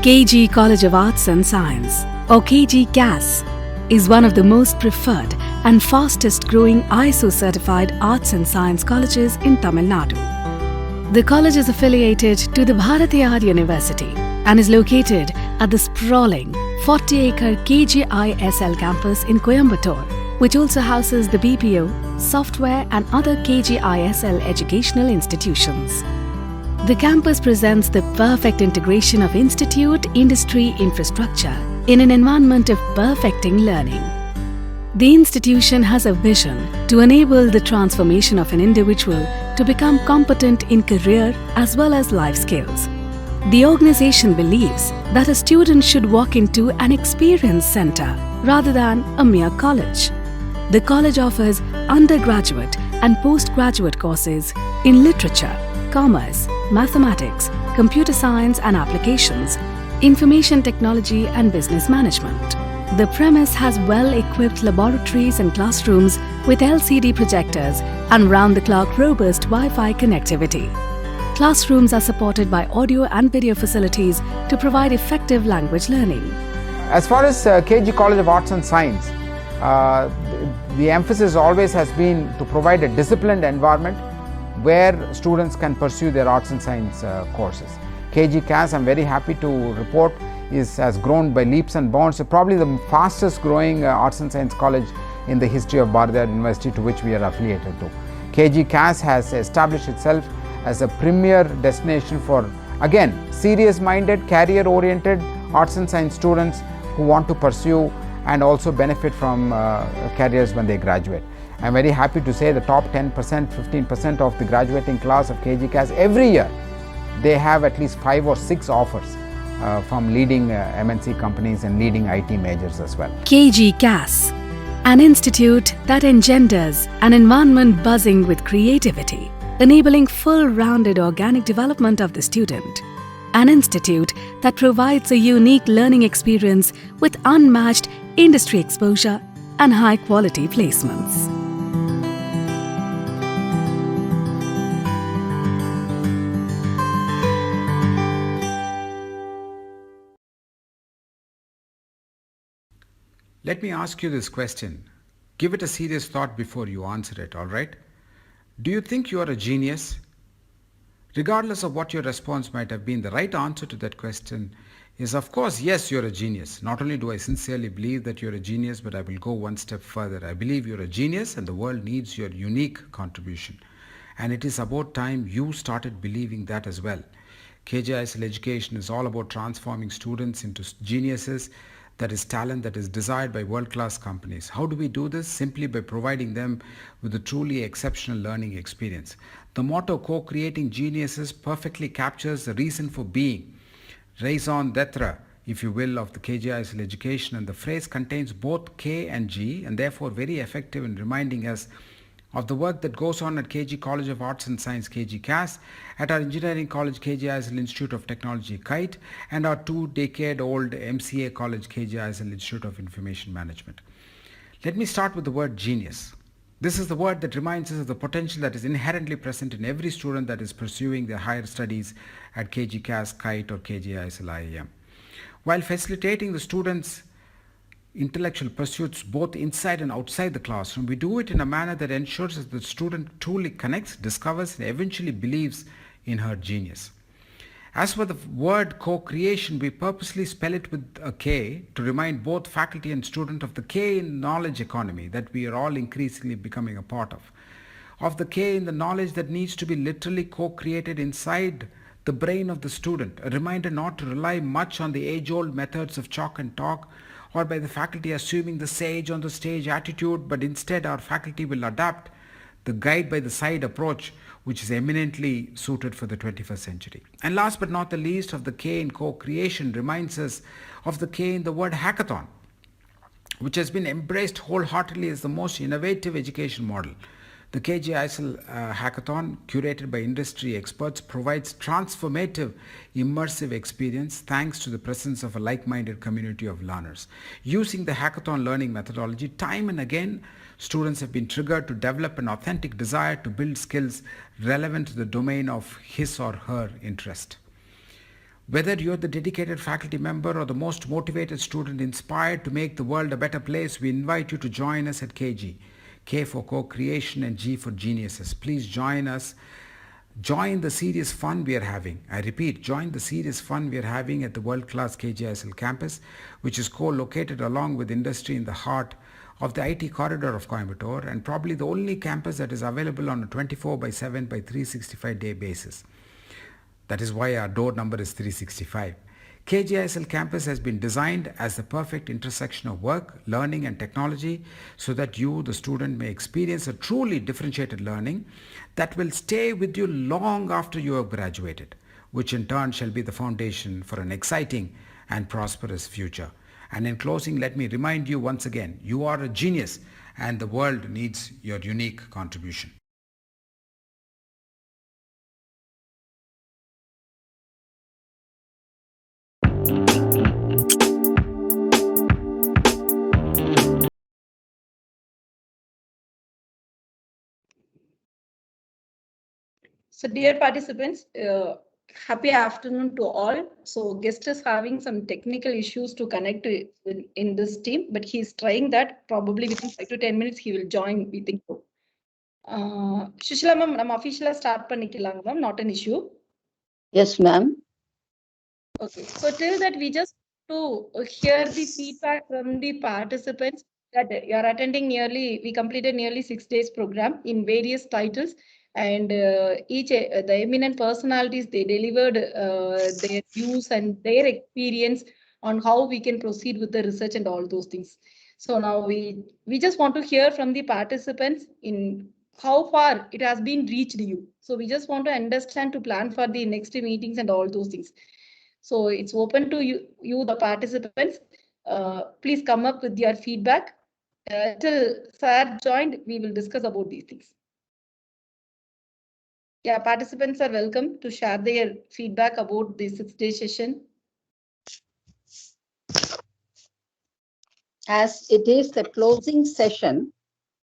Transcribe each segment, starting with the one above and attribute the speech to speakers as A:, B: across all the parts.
A: KG College of Arts and Science, or KG CAS, is one of the most preferred and fastest growing ISO certified arts and science colleges in Tamil Nadu. The college is affiliated to the Bharatiyar University and is located at the sprawling 40-acre KGISL campus in Coimbatore, which also houses the BPO, software and other KGISL educational institutions. The campus presents the perfect integration of institute-industry infrastructure in an environment of perfecting learning. The institution has a vision to enable the transformation of an individual to become competent in career as well as life skills. The organization believes that a student should walk into an experience center rather than a mere college. The college offers undergraduate and postgraduate courses in literature, commerce, mathematics, computer science and applications, information technology and business management. The premise has well-equipped laboratories and classrooms with LCD projectors and round-the-clock robust Wi-Fi connectivity. Classrooms are supported by audio and video facilities to provide effective language learning.
B: As far as KG College of Arts and Science, the emphasis always has been to provide a disciplined environment where students can pursue their arts and science courses. KG CAS, I'm very happy to report, has grown by leaps and bounds. Probably the fastest growing arts and science college in the history of Bharatiyar University, to which we are affiliated to. KG CAS has established itself as a premier destination for, again, serious-minded, career-oriented arts and science students who want to pursue and also benefit from careers when they graduate. I'm very happy to say the top 10%, 15% of the graduating class of KG CAS, every year they have at least 5 or 6 offers from leading MNC companies and leading IT majors as well.
A: KG CAS, an institute that engenders an environment buzzing with creativity, enabling full-rounded organic development of the student. An institute that provides a unique learning experience with unmatched industry exposure and high-quality placements.
C: Let me ask you this question. Give it a serious thought before you answer it, all right? Do you think you are a genius? Regardless of what your response might have been, the right answer to that question is, of course, yes, you're a genius. Not only do I sincerely believe that you're a genius, but I will go one step further. I believe you're a genius and the world needs your unique contribution. And it is about time you started believing that as well. KGISL education is all about transforming students into geniuses. That is talent that is desired by world-class companies. How do we do this? Simply by providing them with a truly exceptional learning experience. The motto co-creating geniuses perfectly captures the reason for being, raison d'etre, if you will, of the KGISL education, and the phrase contains both K and G and therefore very effective in reminding us of the work that goes on at KG College of Arts and Science KG CAS, at our Engineering College KGISL Institute of Technology KITE, and our 2-decade-old MCA College KGISL Institute of Information Management. Let me start with the word genius. This is the word that reminds us of the potential that is inherently present in every student that is pursuing their higher studies at KG CAS, KITE or KGISL IIM. While facilitating the students' intellectual pursuits both inside and outside the classroom, we do it in a manner that ensures that the student truly connects, discovers and eventually believes in her genius. As for the word co-creation, we purposely spell it with a K to remind both faculty and student of the K in knowledge economy that we are all increasingly becoming a part of the K in the knowledge that needs to be literally co-created inside the brain of the student, a reminder not to rely much on the age-old methods of chalk and talk or by the faculty assuming the sage on the stage attitude, but instead our faculty will adapt the guide by the side approach, which is eminently suited for the 21st century. And last but not the least, of the K in co-creation reminds us of the K in the word hackathon, which has been embraced wholeheartedly as the most innovative education model. The KGISL hackathon, curated by industry experts, provides transformative, immersive experience thanks to the presence of a like-minded community of learners. Using the hackathon learning methodology, time and again, students have been triggered to develop an authentic desire to build skills relevant to the domain of his or her interest. Whether you're the dedicated faculty member or the most motivated student inspired to make the world a better place, we invite you to join us at KG. K for co-creation and G for geniuses. Please join us. Join the serious fun we are having. I repeat, join the serious fun we are having at the world-class KGISL campus, which is co-located along with industry in the heart of the IT corridor of Coimbatore and probably the only campus that is available on a 24 by 7 by 365 day basis. That is why our door number is 365. KGISL campus has been designed as the perfect intersection of work, learning and technology so that you, the student, may experience a truly differentiated learning that will stay with you long after you have graduated, which in turn shall be the foundation for an exciting and prosperous future. And in closing, let me remind you once again, you are a genius and the world needs your unique contribution.
D: So, dear participants, happy afternoon to all. So, guest is having some technical issues to connect in this team, but he's trying that. Probably within 5 to 10 minutes, he will join. We think so. Shushila ma'am, நம்ம officially start பண்ணிக்கலாங்க ma'am, not an issue.
E: Yes, ma'am.
D: Okay, so till that we just to hear the feedback from the participants that you are attending we completed nearly 6 days program in various titles and the eminent personalities, they delivered their views and their experience on how we can proceed with the research and all those things. So now we just want to hear from the participants in how far it has been reached you. So we just want to understand to plan for the next meetings and all those things. So it's open to you the participants. Please come up with your feedback. Till Sir joined, we will discuss about these things. Yeah, participants are welcome to share their feedback about the 6-day session.
E: As it is the closing session,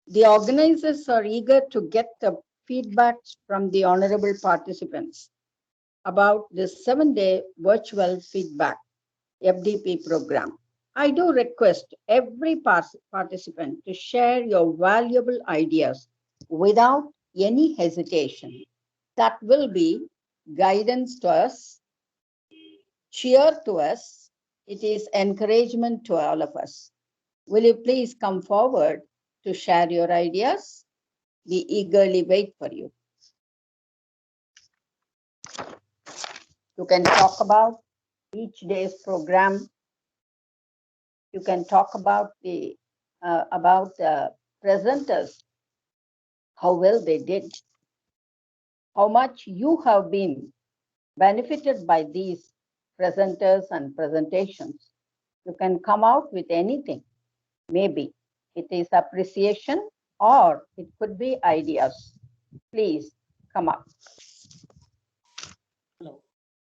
E: the organizers are eager to get the feedbacks from the honorable participants about the 7-day virtual feedback FDP program. I do request every participant to share your valuable ideas without any hesitation. That will be guidance to us, cheer to us. It is encouragement to all of us. Will you please come forward to share your ideas? We eagerly wait for you. You can talk about each day's program. You can talk about the presenters, how well they did, how much you have been benefited by these presenters and presentations. You can come out with anything. Maybe it is appreciation or it could be ideas. Please come up.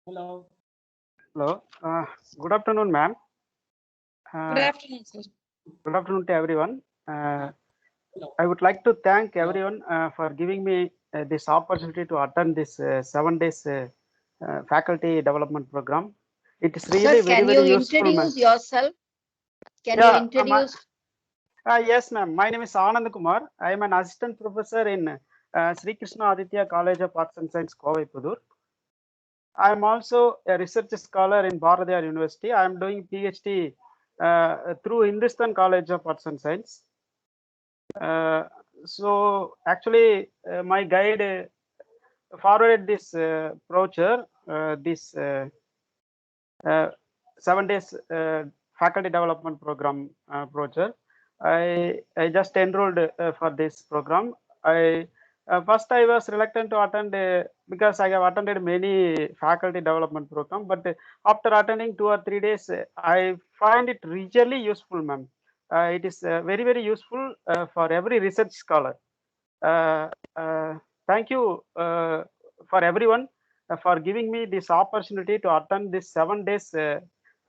F: Hello. Good afternoon, ma'am.
D: Good afternoon, sir.
F: Good afternoon to everyone. I would like to thank everyone for giving me this opportunity to attend this 7 days faculty development program. It is really
E: Sir, can
F: very
E: you
F: useful.
E: introduce yourself? Can you introduce?
F: Yes, ma'am. My name is Anand Kumar. I am an assistant professor in Sri Krishna Aditya College of Arts and Science, Kovaipudur. I am also a research scholar in Bharatiyar University. I am doing PhD through Hindustan College of Arts and Science. So actually, my guide forwarded this brochure, this 7 days faculty development program brochure. I just enrolled for this program. First, I was reluctant to attend because I have attended many faculty development program. But after attending 2 or 3 days, I find it really useful, ma'am. It is very useful for every research scholar. Thank you for everyone for giving me this opportunity to attend this 7 days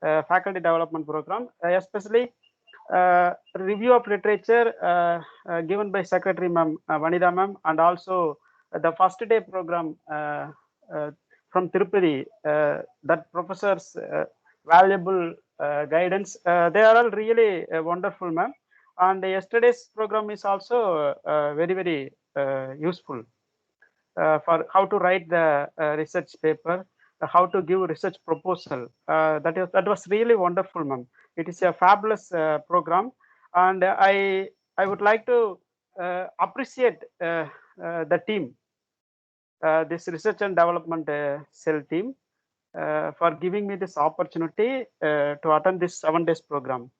F: faculty development program, especially review of literature given by Secretary Ma'am Vanida Ma'am, and also the first day program from Tirupati, that professor's valuable guidance. They are all really wonderful, ma'am. And yesterday's program is also very, very useful for how to write the research paper, how to give research proposal. That was really wonderful, ma'am. It is a fabulous program, and I would like to appreciate the team, this research and development cell team, for giving me this opportunity to attend this 7 days program.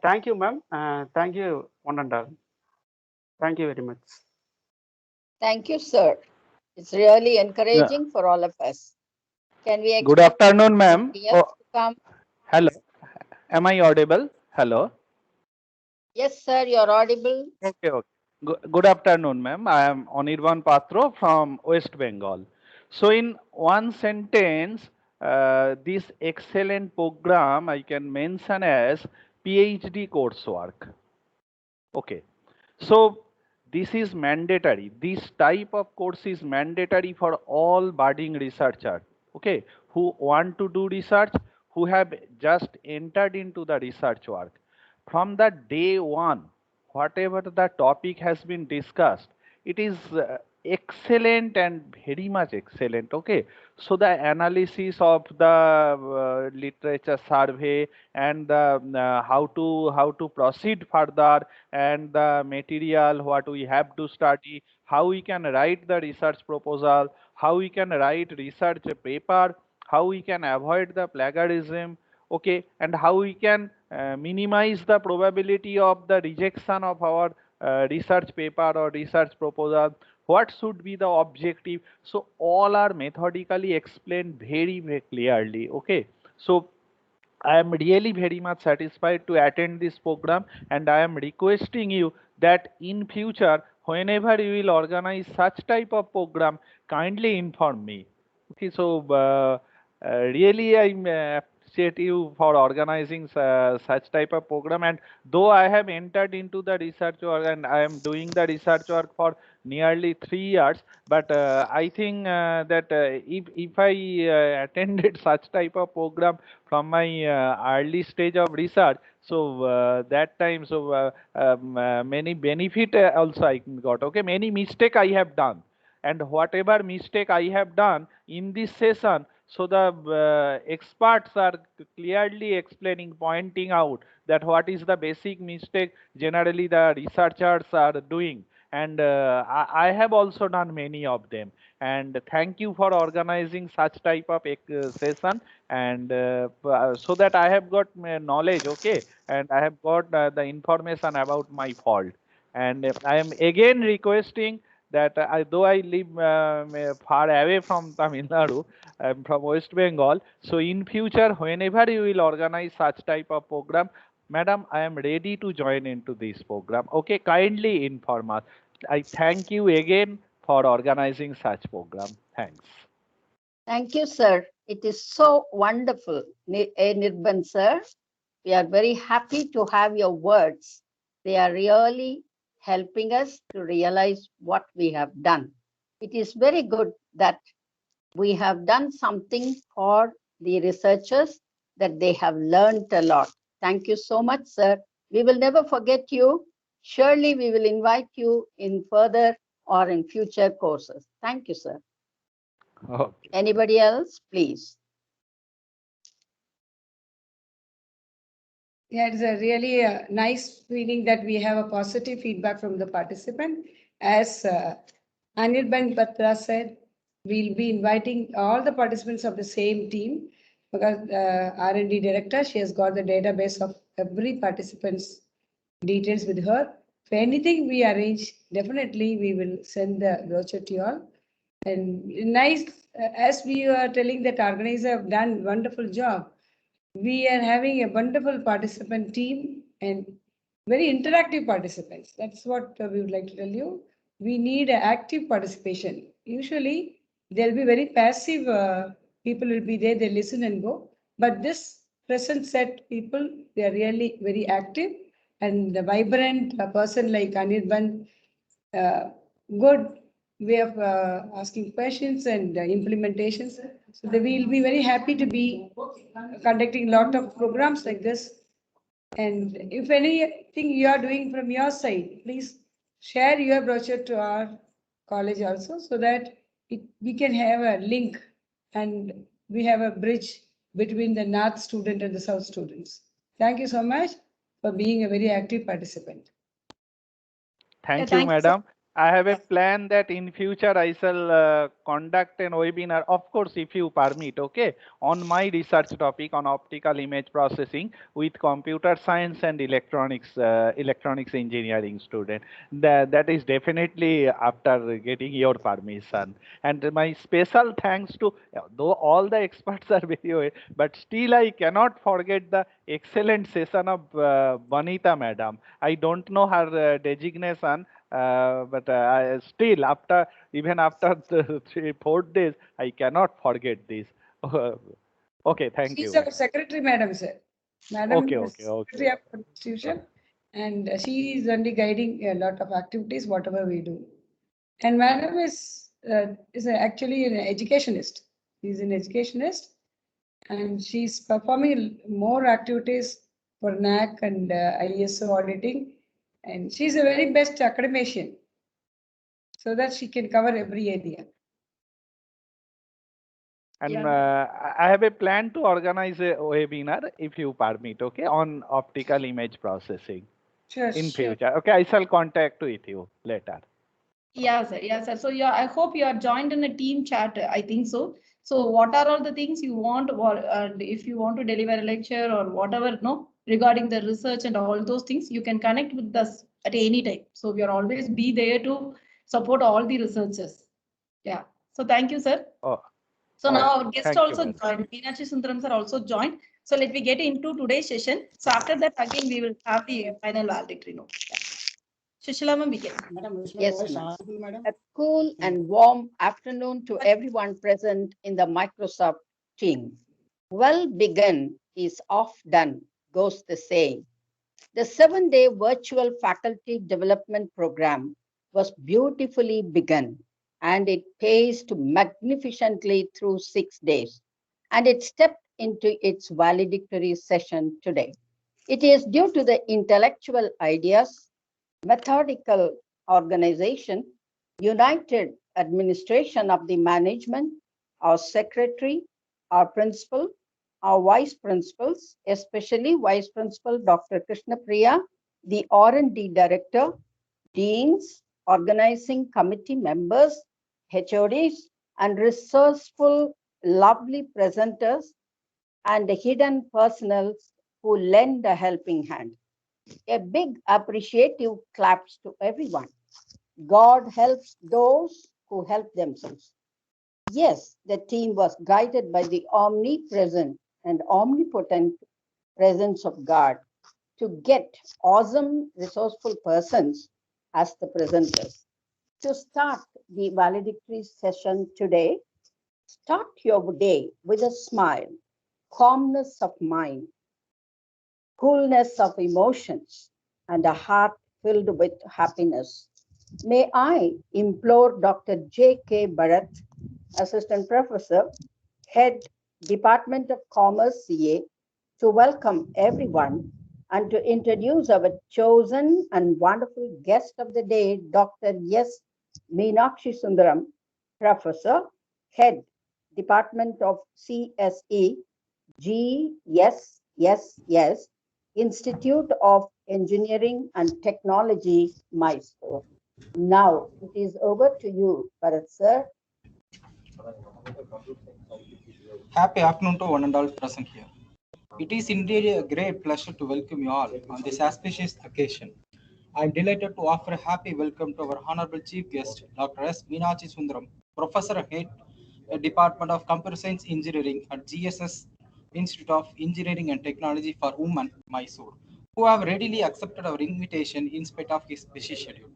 F: Thank you, ma'am. Thank you, one and all. Thank you very much.
E: Thank you, sir. It's really encouraging for all of us. Can we
G: Good
E: expect
G: afternoon, ma'am.
E: somebody else to come?
G: Hello. Am I audible? Hello.
E: Yes, sir, you're audible.
G: Okay. Good afternoon, ma'am. I am Anirban Patro from West Bengal. So in one sentence, this excellent program I can mention as PhD coursework. Okay. So this is mandatory. This type of course is mandatory for all budding researchers, okay, who want to do research, who have just entered into the research work. From the day one, whatever the topic has been discussed, it is excellent and very much excellent, okay. So the analysis of the literature survey and the, how to proceed further, and the material what we have to study, how we can write the research proposal, how we can write research paper, how we can avoid the plagiarism, okay, and how we can minimize the probability of the rejection of our research paper or research proposal, what should be the objective. So all are methodically explained very, very clearly, okay. So I am really very much satisfied to attend this program, and I am requesting you that in future, whenever you will organize such type of program, kindly inform me. Okay, so really I appreciate you for organizing such type of program. And though I have entered into the research work and I am doing the research work for nearly 3 years, but I think that if I attended such type of program from my early stage of research, so that time, so many benefit also I got, okay. Many mistake I have done, and whatever mistake I have done in this session, so the experts are clearly explaining, pointing out that what is the basic mistake generally the researchers are doing, and I have also done many of them. And thank you for organizing such type of session, and so that I have got knowledge, okay, and I have got the information about my fault. And I am again requesting that though I live far away from Tamil Nadu, I'm from West Bengal. So in future, whenever you will organize such type of program, madam, I am ready to join into this program. Okay, kindly inform us. I thank you again for organizing such program. Thanks.
E: Thank you, sir. It is so wonderful, Nirban sir. We are very happy to have your words. They are really helping us to realize what we have done. It is very good that we have done something for the researchers, that they have learned a lot. Thank you so much, sir. We will never forget you. Surely we will invite you in further or in future courses. Thank you, sir.
G: Okay.
E: Anybody else, please?
H: Yeah, it's a really nice feeling that we have a positive feedback from the participant. As Anirban Patra said, we'll be inviting all the participants of the same team, because R&D director, she has got the database of every participant's details with her. If anything we arrange, definitely we will send the brochure to you all. And nice, as we are telling that organizer have done wonderful job. We are having a wonderful participant team and very interactive participants. That's what we would like to tell you. We need active participation. Usually there'll be very passive people will be there, they listen and go. But this present set people, they are really very active, and the vibrant person like Anirban, good way of asking questions and implementations. So we'll be very happy to be conducting a lot of programs like this. And if anything you are doing from your side, please share your brochure to our college also, so that we can have a link and we have a bridge between the North student and the South students. Thank you so much for being a very active participant.
G: Thank you,
D: thank you,
G: madam. I have a plan that in future I shall conduct an webinar, of course, if you permit, okay, on my research topic on optical image processing with computer science and electronics engineering student. That is definitely after getting your permission. And my special thanks to, though all the experts are very, but still I cannot forget the excellent session of Vanita madam. I don't know her designation, but still, even after the 3-4 days, I cannot forget this. Okay, thank
H: She's
G: you.
H: our secretary, madam, sir. Madam
G: Okay,
H: is secretary of constitution, and she is only guiding a lot of activities, whatever we do. And madam is actually an educationist. She's an educationist, and she's performing more activities for NAC and ISO auditing. And she's a very best academician, so that she can cover every area.
G: And I have a plan to organize a webinar, if you permit, okay, on optical image processing in future. Okay, I shall contact with you later.
D: Yeah, sir. Yeah, sir. So I hope you are joined in a team chat. I think so. So what are all the things you want, or if you want to deliver a lecture or whatever, no, regarding the research and all those things, you can connect with us at any time. So we are always be there to support all the researchers. Yeah. So thank you, sir.
G: Oh.
D: So now our guest also joined. Meenakshi Sundaram sir also joined. So let me get into today's session. So after that, again, we will have the final valedictory note. Sushila begin.
E: Yes, ma'am. A cool and warm afternoon to everyone present in the Microsoft team. Well begun is off done, goes the saying. The 7-day virtual faculty development program was beautifully begun, and it paced magnificently through 6 days, and it stepped into its valedictory session today. It is due to the intellectual ideas, methodical organization, united administration of the management, our secretary, our principal, our vice principals, especially Vice Principal Dr. Krishna Priya, the R&D Director, deans, organizing committee members, HODs, and resourceful, lovely presenters, and the hidden personnel who lend a helping hand. A big appreciative claps to everyone. God helps those who help themselves. Yes, the team was guided by the omnipresent and omnipotent presence of God to get awesome, resourceful persons as the presenters. To start the valedictory session today, start your day with a smile, calmness of mind, coolness of emotions, and a heart filled with happiness. May I implore Dr. J.K. Bharat, Assistant Professor, Head, Department of Commerce, CA, to welcome everyone and to introduce our chosen and wonderful guest of the day, Dr. S. Meenakshi Sundaram, Professor, Head, Department of CSE, GSSS, Institute of Engineering and Technology, Mysore. Now it is over to you, Bharat sir.
I: Happy afternoon to one and all present here. It is indeed a great pleasure to welcome you all on this auspicious occasion. I am delighted to offer a happy welcome to our Honorable Chief Guest, Dr. S. Meenakshi Sundaram, Professor Head, Department of Computer Science Engineering at GSS Institute of Engineering and Technology for Women, Mysore, who have readily accepted our invitation in spite of his busy schedule.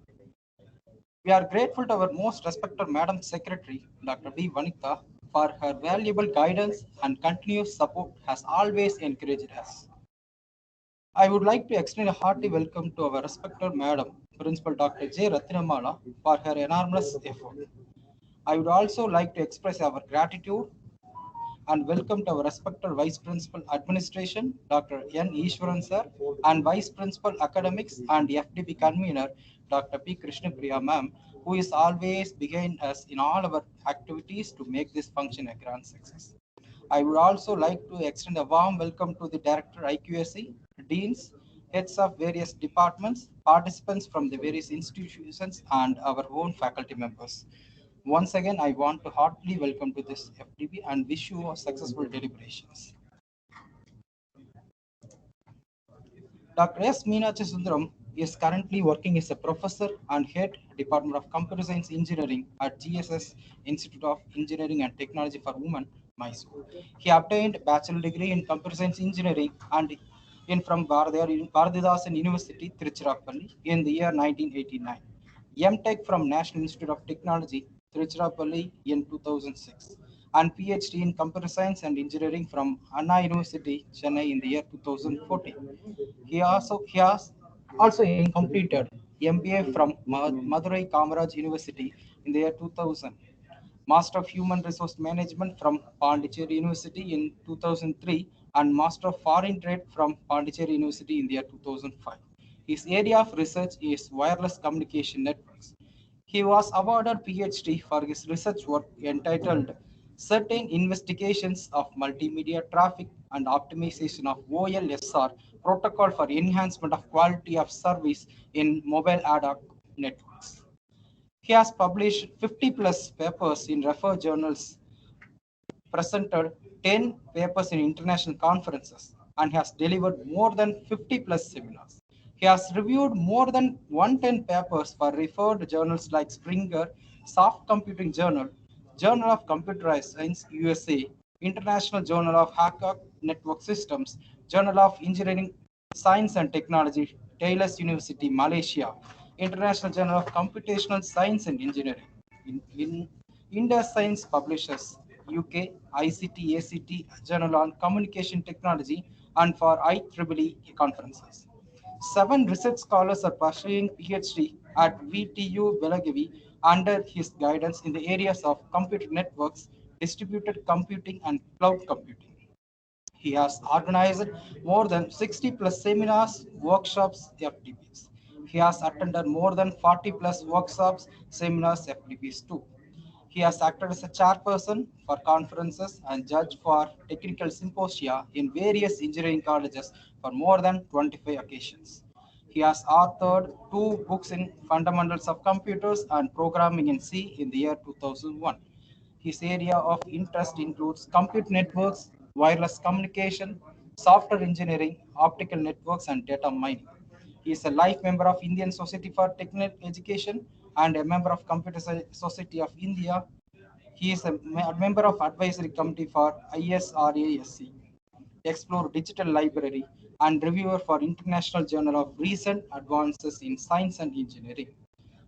I: We are grateful to our most respected Madam Secretary, Dr. B. Vanita, for her valuable guidance and continuous support has always encouraged us. I would like to extend a hearty welcome to our respected Madam, Principal Dr. J. Ratnamala for her enormous effort. I would also like to express our gratitude and welcome to our respected Vice Principal Administration, Dr. N. Ishwaran sir, and Vice Principal Academics and FDP Convener, Dr. P. Krishnapriya ma'am, who is always behind us in all our activities to make this function a grand success. I would also like to extend a warm welcome to the Director IQSC, Deans, heads of various departments, participants from the various institutions, and our own faculty members. Once again, I want to heartily welcome to this FDP and wish you a successful deliberations. Dr. S. Meenakshi Sundaram is currently working as a professor and head Department of Computer Science Engineering at GSS Institute of Engineering and Technology for Women, Mysore. He obtained bachelor degree in Computer Science Engineering and from Bharathidasan University, Tiruchirappalli in the year 1989. M.Tech from National Institute of Technology, Tiruchirappalli in 2006, and PhD in Computer Science and Engineering from Anna University, Chennai in the year 2014. He has also completed MBA from Madurai Kamaraj University in the year 2000. Master of Human Resource Management from Pondicherry University in 2003 and Master of Foreign Trade from Pondicherry University in the year 2005. His area of research is wireless communication networks. He was awarded PhD for his research work entitled Certain Investigations of Multimedia Traffic and Optimization of OLSR Protocol for Enhancement of Quality of Service in Mobile Ad Hoc Networks. He has published 50 plus papers in referred journals, presented 10 papers in international conferences, and has delivered more than 50 plus seminars. He has reviewed more than 110 papers for referred journals like Springer, Soft Computing Journal, Journal of Computerized Science USA, International Journal of Hacker Network Systems, Journal of Engineering Science and Technology, Taylor's University, Malaysia, International Journal of Computational Science and Engineering. In Indus Science Publishers, UK, ICT, ACT, Journal on Communication Technology, and for IEEE conferences. 7 research scholars are pursuing PhD at VTU Belagavi under his guidance in the areas of computer networks, distributed computing, and cloud computing. He has organized more than 60 plus seminars, workshops, FDPs. He has attended more than 40 plus workshops, seminars, FDPs too. He has acted as a chairperson for conferences and judge for technical symposia in various engineering colleges for more than 25 occasions. He has authored 2 books in Fundamentals of Computers and Programming in C in the year 2001. His area of interest includes compute networks, wireless communication, software engineering, optical networks, and data mining. He is a life member of Indian Society for Technical Education and a member of Computer Society of India. He is a member of Advisory Committee for ISRASC, Explore Digital Library, and reviewer for International Journal of Recent Advances in Science and Engineering.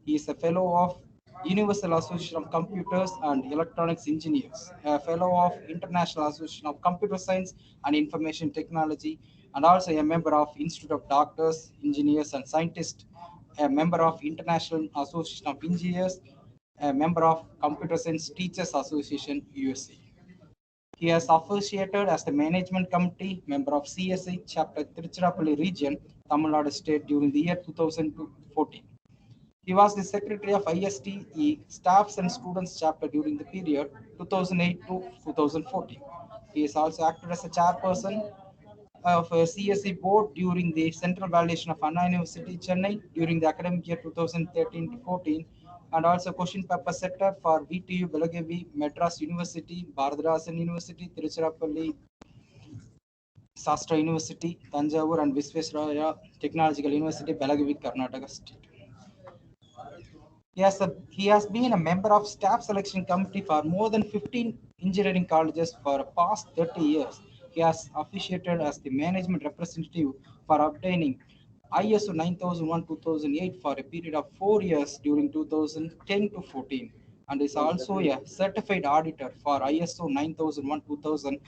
I: He is a fellow of Universal Association of Computers and Electronics Engineers, a fellow of International Association of Computer Science and Information Technology, and also a member of Institute of Doctors, Engineers, and Scientists, a member of International Association of Engineers, a member of Computer Science Teachers Association, USA. He has associated as the management committee member of CSI chapter Tiruchirappalli region, Tamil Nadu state during the year 2014. He was the secretary of ISTE staffs and students chapter during the period 2008 to 2014. He has also acted as a chairperson of a CSE board during the central validation of Anna University, Chennai during the academic year 2013 to 14, and also question paper setter for VTU Belagavi, Madras University, Bharathidasan University, Tiruchirappalli, Sastra University, Tanjavur, and Visvesvaraya Technological University, Belagavi, Karnataka State. He has been a member of staff selection committee for more than 15 engineering colleges for the past 30 years. He has officiated as the management representative for obtaining ISO 9001-2008 for a period of 4 years during 2010 to 14, and is also a certified auditor for ISO 9001-2000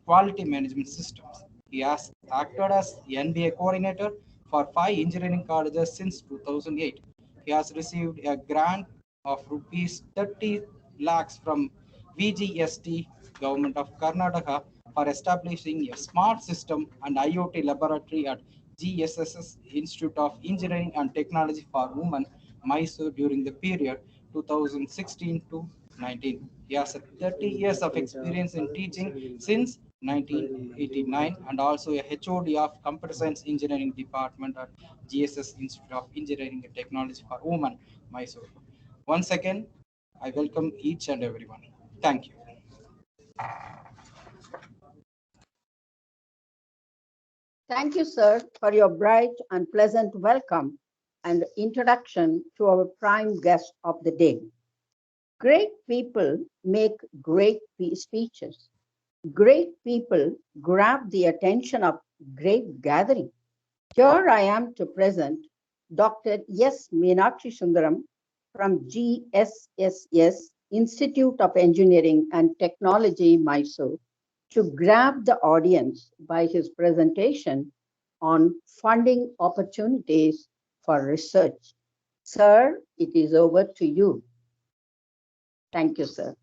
I: quality management systems. He has acted as the NBA coordinator for 5 engineering colleges since 2008 He has received a grant of rupees 30 lakhs from VGST, Government of Karnataka, for establishing a smart system and IoT laboratory at GSSS Institute of Engineering and Technology for Women, Mysore, during the period 2016 to 19. He has 30 years of experience in teaching since 1989 and also a HOD of Computer Science Engineering Department at GSS Institute of Engineering and Technology for Women, Mysore. Once again, I welcome each and everyone. Thank you.
E: Thank you, sir, for your bright and pleasant welcome and introduction to our prime guest of the day. Great people make great speeches. Great people grab the attention of great gathering. Here I am to present Dr. S. Meenakshi Sundaram from GSSS Institute of Engineering and Technology, Mysore, to grab the audience by his presentation on funding opportunities for research. Sir, it is over to you. Thank you, sir.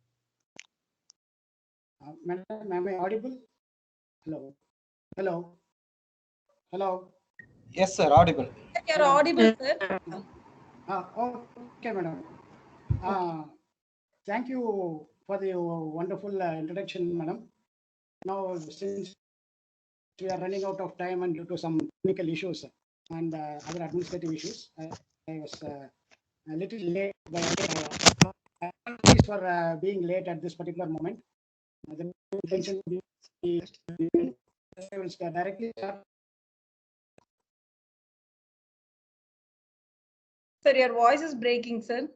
J: Madam, am I audible? Hello. Hello. Hello.
I: Yes, sir, audible.
D: You're audible, sir.
J: Okay, madam. Thank you for the wonderful introduction, madam. Now, since we are running out of time and due to some technical issues and other administrative issues, I was a little late. Apologies for being late at this particular moment. The intention will be I will directly start.
D: Sir, your voice is breaking, sir.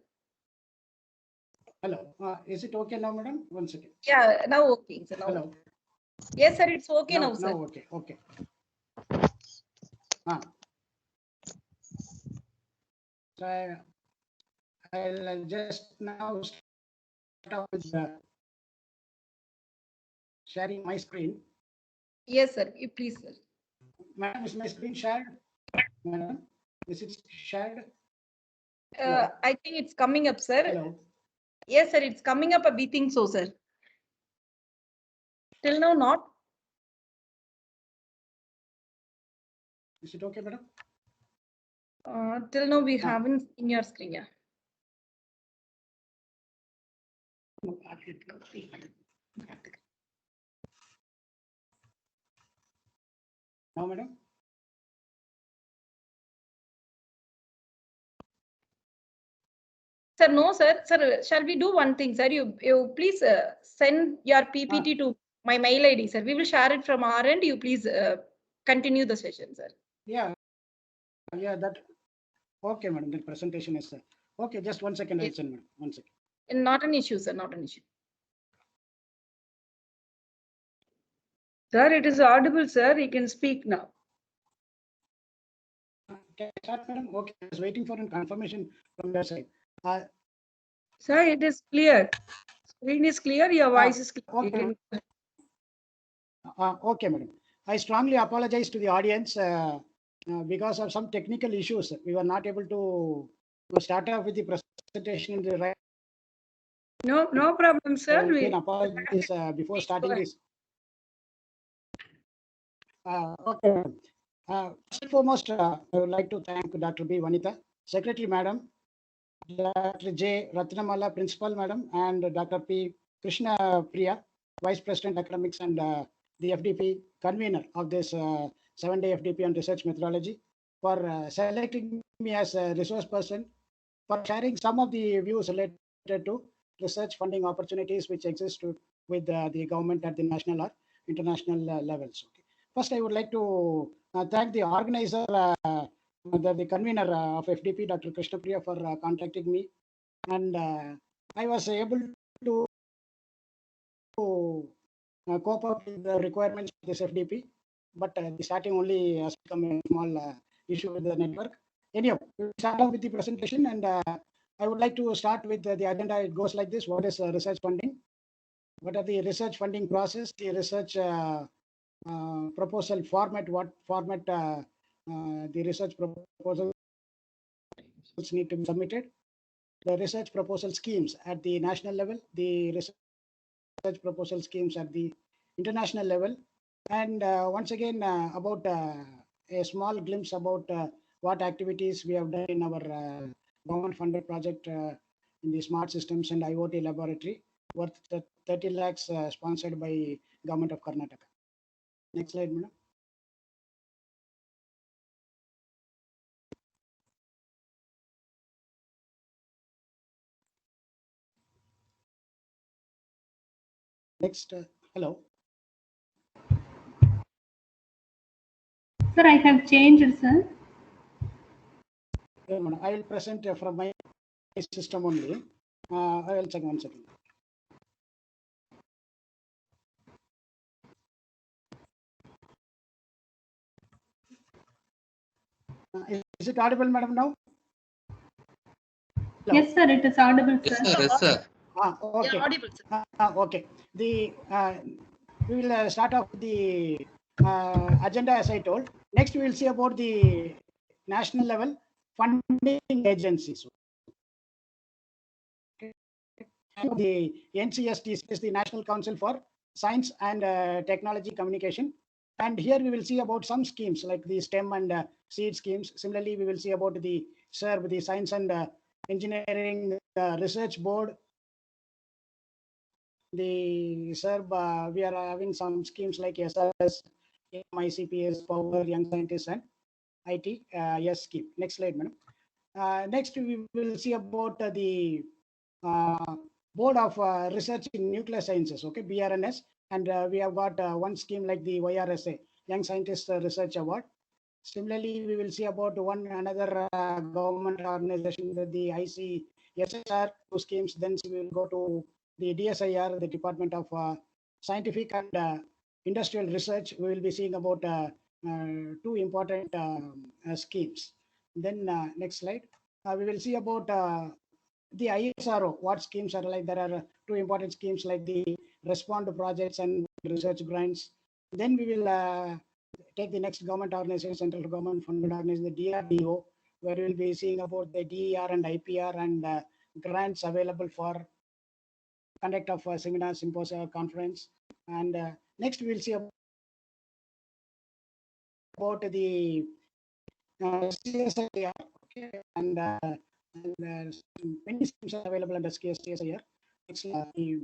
J: Hello. Is it okay now, madam? One second.
D: Yeah, now okay, sir. Now.
J: Hello.
D: Yes, sir, it's okay now, sir.
J: Now okay, okay. So I'll just now start off with sharing my screen.
D: Yes, sir. You please, sir.
J: Madam, is my screen shared? Madam, is it shared?
D: I think it's coming up, sir.
J: Hello.
D: Yes, sir, it's coming up. We think so, sir. Till now, not.
J: Is it okay, madam?
D: Till now, we haven't seen your screen. Yeah.
J: Now, madam?
D: Sir, no, sir. Sir, shall we do one thing, sir? You please send your PPT to my mail ID, sir. We will share it from our end. You please continue the session, sir.
J: Yeah, that. Okay, madam. The presentation is okay. Just 1 second, I'll send, madam. 1 second.
D: Not an issue, sir. Not an issue. Sir, it is audible, sir. You can speak now.
J: Can I start, madam? Okay, I was waiting for a confirmation from your side.
H: Sir, it is clear. Screen is clear. Your voice is clear.
J: Okay. Okay, madam. I strongly apologize to the audience because of some technical issues. We were not able to start off with the presentation in the right.
H: No problem, sir.
J: Again, apologies before starting this. Okay. First and foremost, I would like to thank Dr. B. Vanitha, Secretary Madam, Dr. J. Ratnamala, Principal Madam, and Dr. P. Krishna Priya, Vice President Academics and the FDP convener of this 7-day FDP on research methodology, for selecting me as a resource person, for sharing some of the views related to research funding opportunities which exist with the government at the national or international levels. Okay. First, I would like to thank the organizer, the convener of FDP, Dr. Krishna Priya, for contacting me. And I was able to cope up with the requirements of this FDP, but the starting only has become a small issue with the network. Anyhow, we'll start off with the presentation, and I would like to start with the agenda. It goes like this: what is research funding? What are the research funding process? The research proposal format, what format the research proposal proposals need to be submitted. The research proposal schemes at the national level, the research proposal schemes at the international level. And once again, about a small glimpse about what activities we have done in our government-funded project in the smart systems and IoT laboratory worth 30 lakhs sponsored by Government of Karnataka. Next slide, madam. Next, hello.
K: Sir, I have changed, sir.
J: I will present from my system only. I will check 1 second. Is it audible, madam, now? Hello?
K: Yes, sir, it is audible, sir.
I: Yes, sir.
J: Okay.
D: Yeah, audible, sir.
J: Okay. The we will start off the agenda as I told. Next, we will see about the national level funding agencies. Okay. The NCST is the National Council for Science and Technology Communication. And here we will see about some schemes like the STEM and SEED schemes. Similarly, we will see about the SERB, the Science and Engineering Research Board. The SERB, we are having some schemes like SRS, ICPS, Power, Young Scientists, and IT yes scheme. Next slide, madam. Next, we will see about the Board of Research in Nuclear Sciences, okay, BRNS, and we have got one scheme like the YRSA, Young Scientist Research Award. Similarly, we will see about another government organization, the ICSR, two schemes. Then we will go to the DSIR, the Department of Scientific and Industrial Research. We will be seeing about two important schemes. Then next slide, we will see about the ISRO, what schemes are like. There are two important schemes like the Respond to Projects and Research Grants. Then we will take the next government organization, central government funded organization, the DRDO, where we will be seeing about the DER and IPR and grants available for conduct of seminar, symposia, conference. And next we will see about the CSIR, okay, and many schemes are available under CSIR. Next, the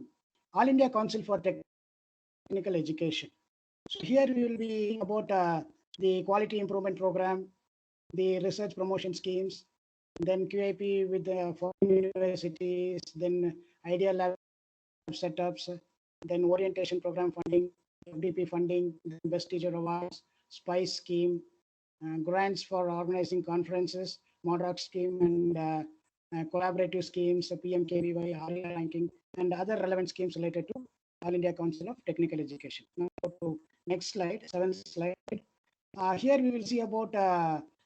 J: All India Council for Technical Education. So here we will be about the quality improvement program, the research promotion schemes, then QIP with the foreign universities, then Idea Lab setups, then orientation program funding, FDP funding, Best Teacher Awards, SPICE scheme, grants for organizing conferences, MODROC scheme, and collaborative schemes, PMKVY, RA ranking, and other relevant schemes related to All India Council of Technical Education. Now to next slide, 7th slide. Here we will see about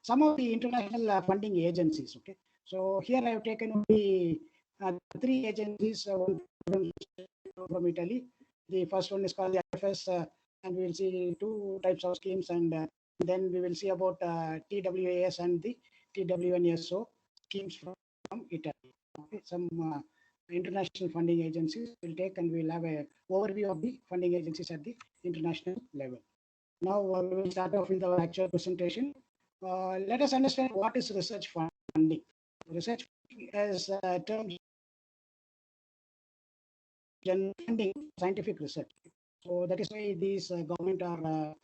J: some of the international funding agencies. Okay, so here I have taken the 3 agencies from Italy. The first one is called the IFS, and we will see 2 types of schemes, and then we will see about TWAS and the TWNSO schemes from Italy. Okay, some international funding agencies will take, and we will have a overview of the funding agencies at the international level. Now we will start off with our actual presentation. Let us understand what is research funding. Research as terms funding scientific research. So that is why these government or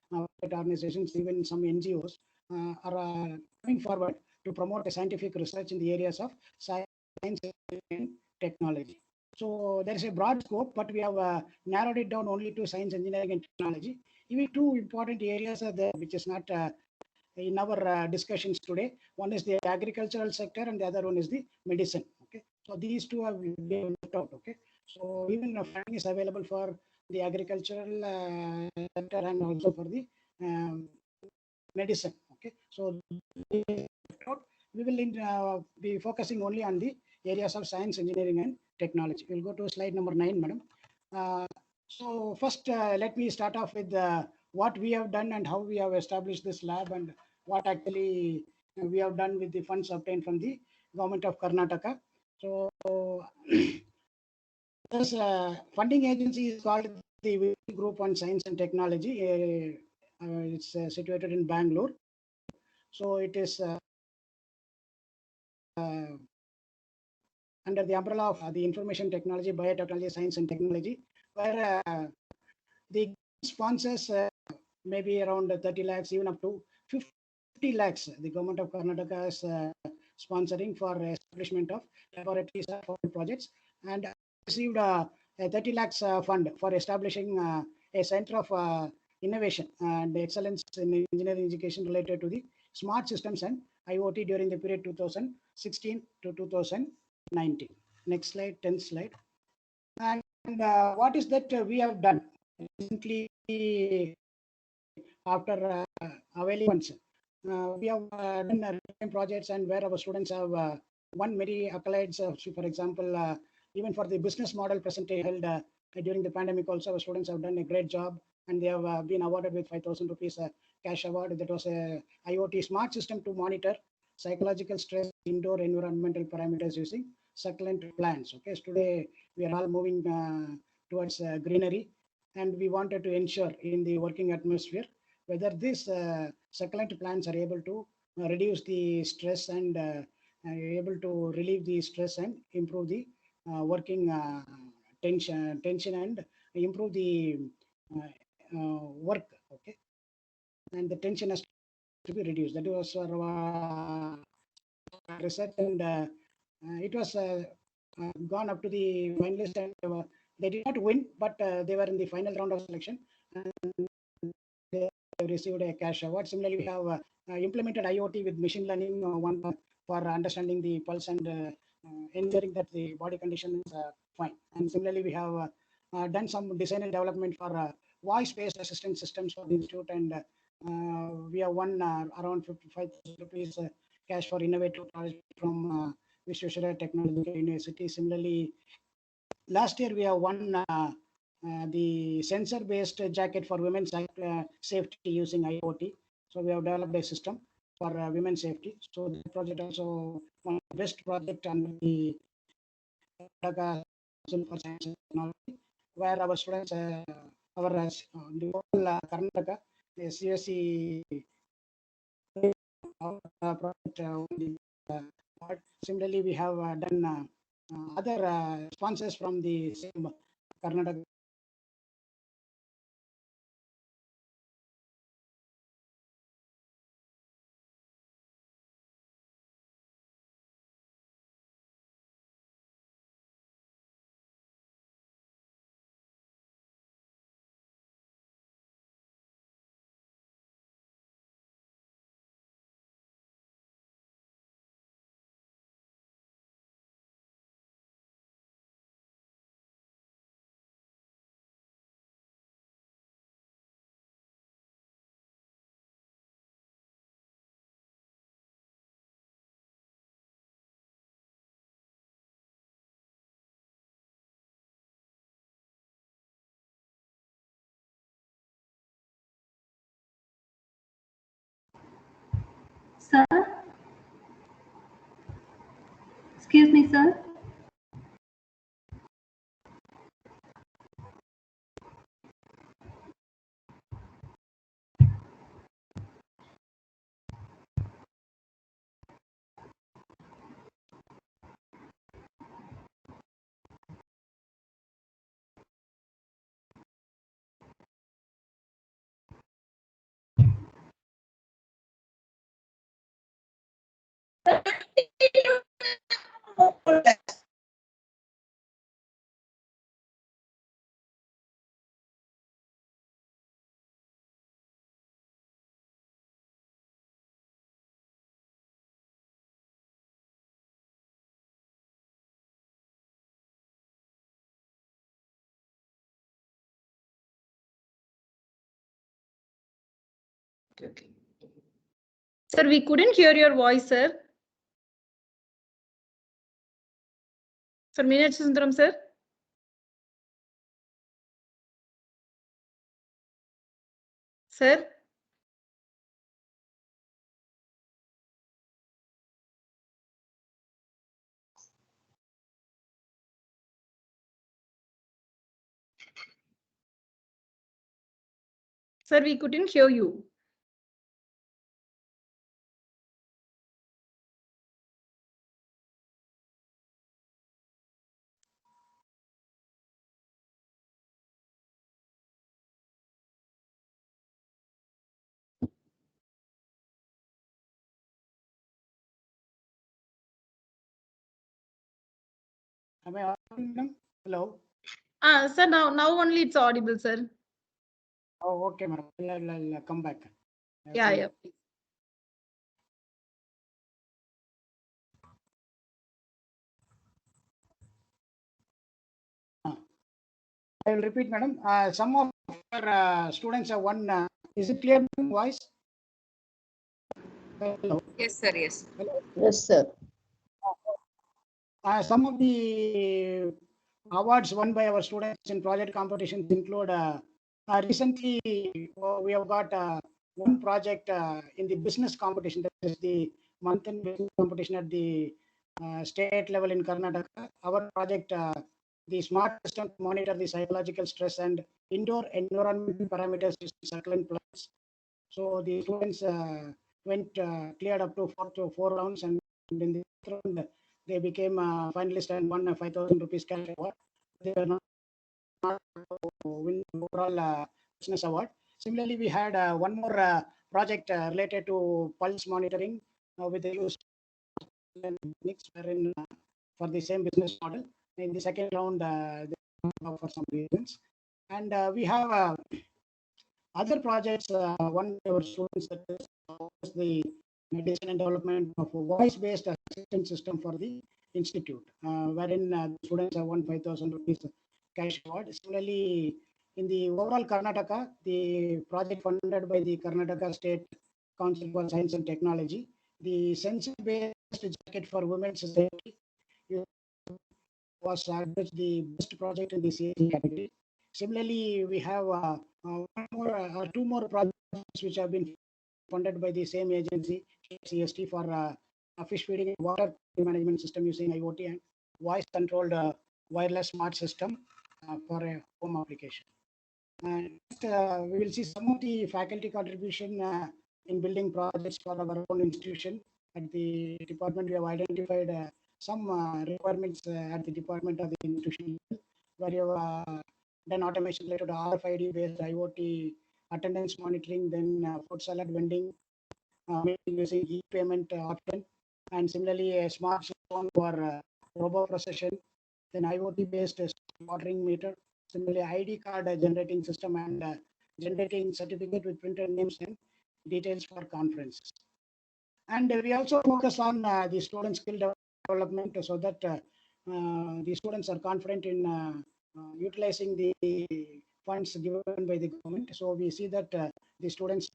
J: organizations, even some NGOs, are coming forward to promote a scientific research in the areas of science and technology. So there is a broad scope, but we have narrowed it down only to science, engineering, and technology. Even 2 important areas are there, which is not in our discussions today. One is the agricultural sector, and the other one is the medicine. Okay, so these 2 have been left out. Okay, so even funding is available for the agricultural sector and also for the medicine. Okay, so we will be focusing only on the areas of science, engineering, and technology. We'll go to slide number 9, madam. So first, let me start off with what we have done and how we have established this lab and what actually we have done with the funds obtained from the Government of Karnataka. So this funding agency is called the Vision Group on Science and Technology. It's situated in Bangalore. So it is under the umbrella of the information technology, biotechnology, science and technology, where the sponsors maybe around 30 lakhs, even up to 50 lakhs. The government of Karnataka is sponsoring for establishment of laboratories for projects, and received a 30 lakhs fund for establishing a center of innovation and excellence in engineering education related to the smart systems and IoT during the period 2016 to 2019. Next slide, 10th slide. And what is that we have done recently after availing funds? We have done projects and where our students have won many accolades. For example, even for the business model presentation held during the pandemic, also our students have done a great job, and they have been awarded with 5,000 rupees cash award. That was a IoT smart system to monitor psychological stress, indoor environmental parameters using succulent plants. Okay, so today we are all moving towards greenery, and we wanted to ensure in the working atmosphere whether these succulent plants are able to reduce the stress and able to relieve the stress and improve the working tension and improve the work. Okay, and the tension has to be reduced. That was our research, and it was gone up to the finalist, and they did not win, but they were in the final round of selection, and they received a cash award. Similarly, we have implemented IoT with machine learning, one for understanding the pulse and ensuring that the body condition is fine. And similarly, we have done some design and development for voice-based assistant systems for the institute, and we have won around 55,000 rupees cash for innovative project from Visvesvaraya Technological University. Similarly, last year we have won the sensor-based jacket for women's safety using IoT. So we have developed a system for women's safety. So the project also one of the best project under the Karnataka Council for Science and Technology, where our students, the whole Karnataka, the CSC project. Similarly, we have done other sponsors from the same Karnataka.
K: Sir? Excuse me, sir.
D: Okay. Sir, we couldn't hear your voice, sir. Sir, Meenakshi Sundaram, sir. Sir. Sir, we couldn't hear you.
J: Am I audible, madam? Hello?
D: Sir, now only it's audible, sir.
J: Oh, okay, madam. I'll come back.
D: Yeah,
J: Okay.
D: yeah.
J: I will repeat, madam. Some of our students have one. Is it clear, voice? Hello.
L: Yes, sir. Yes.
J: Hello.
E: Yes, sir.
J: Some of the awards won by our students in project competitions include recently we have got one project in the business competition, that is the month-end business competition at the state level in Karnataka. Our project, the smart system to monitor the psychological stress and indoor environmental parameters using succulent plants. So the students went cleared up to four rounds, and in the round they became finalists and won a 5,000 rupees cash award. They were not win overall business award. Similarly, we had one more project related to pulse monitoring with the use of techniques wherein for the same business model. In the second round, for some reasons, and we have other projects. One of our students that is the design and development of a voice-based assistant system for the institute, wherein students have won 5,000 rupees cash award. Similarly, in the overall Karnataka, the project funded by the Karnataka State Council for Science and Technology, the sensor-based jacket for women's safety was the best project in the CSE category. Similarly, we have two more projects which have been funded by the same agency, CST, for fish feeding and water management system using IoT and voice-controlled wireless smart system for a home application. And we will see some of the faculty contribution in building projects for our own institution. At the department, we have identified some requirements at the department of the institution where you have done automation related to RFID based IoT attendance monitoring, then food salad vending using e-payment option, and similarly a smart phone for robo procession, then IoT based watering meter, similarly ID card generating system, and generating certificate with printed names and details for conferences. And we also focus on the student skill development so that the students are confident in utilizing the funds given by the government. So we see that the students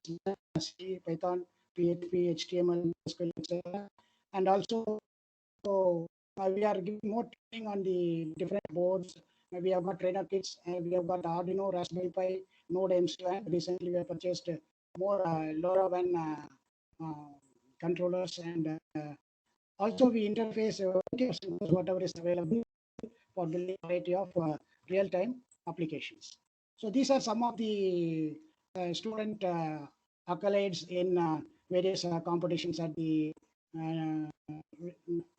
J: see Python, PHP, HTML, SQL, etc. And also we are giving more training on the different boards. We have got trainer kits, and we have got Arduino, Raspberry Pi, Node MCU, and recently we have purchased more LoRaWAN controllers, and also we interface whatever is available for building a variety of real-time applications. So these are some of the student accolades in various competitions at the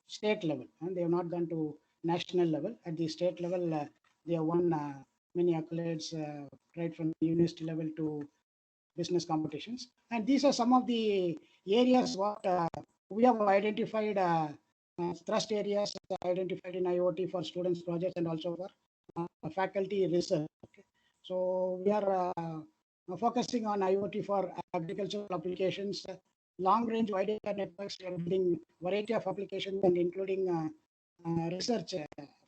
J: state level, and they have not gone to national level. At the state level, they have won many accolades right from the university level to business competitions. And these are some of the areas what we have identified thrust areas identified in IoT for students projects and also for faculty research. Okay. So we are focusing on IoT for agricultural applications, long range wide area networks. We are building variety of applications and including research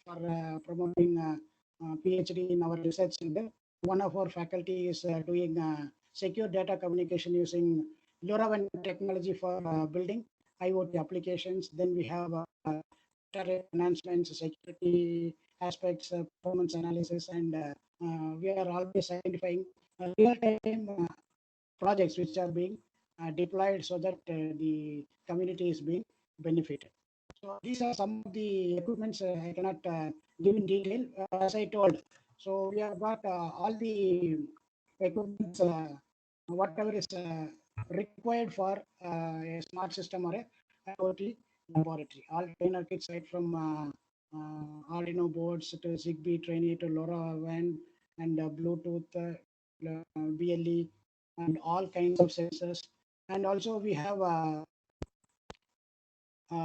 J: for promoting PhD in our research center. One of our faculty is doing secure data communication using LoRaWAN technology for building IoT applications. Then we have data enhancements, security aspects, performance analysis, and we are always identifying real-time projects which are being deployed so that the community is being benefited. So these are some of the equipments I cannot give in detail, as I told. So we have got all the equipments whatever is required for a smart system or a IoT laboratory. All trainer kits right from Arduino boards to Zigbee trainee to LoRaWAN and Bluetooth, BLE, and all kinds of sensors. And also we have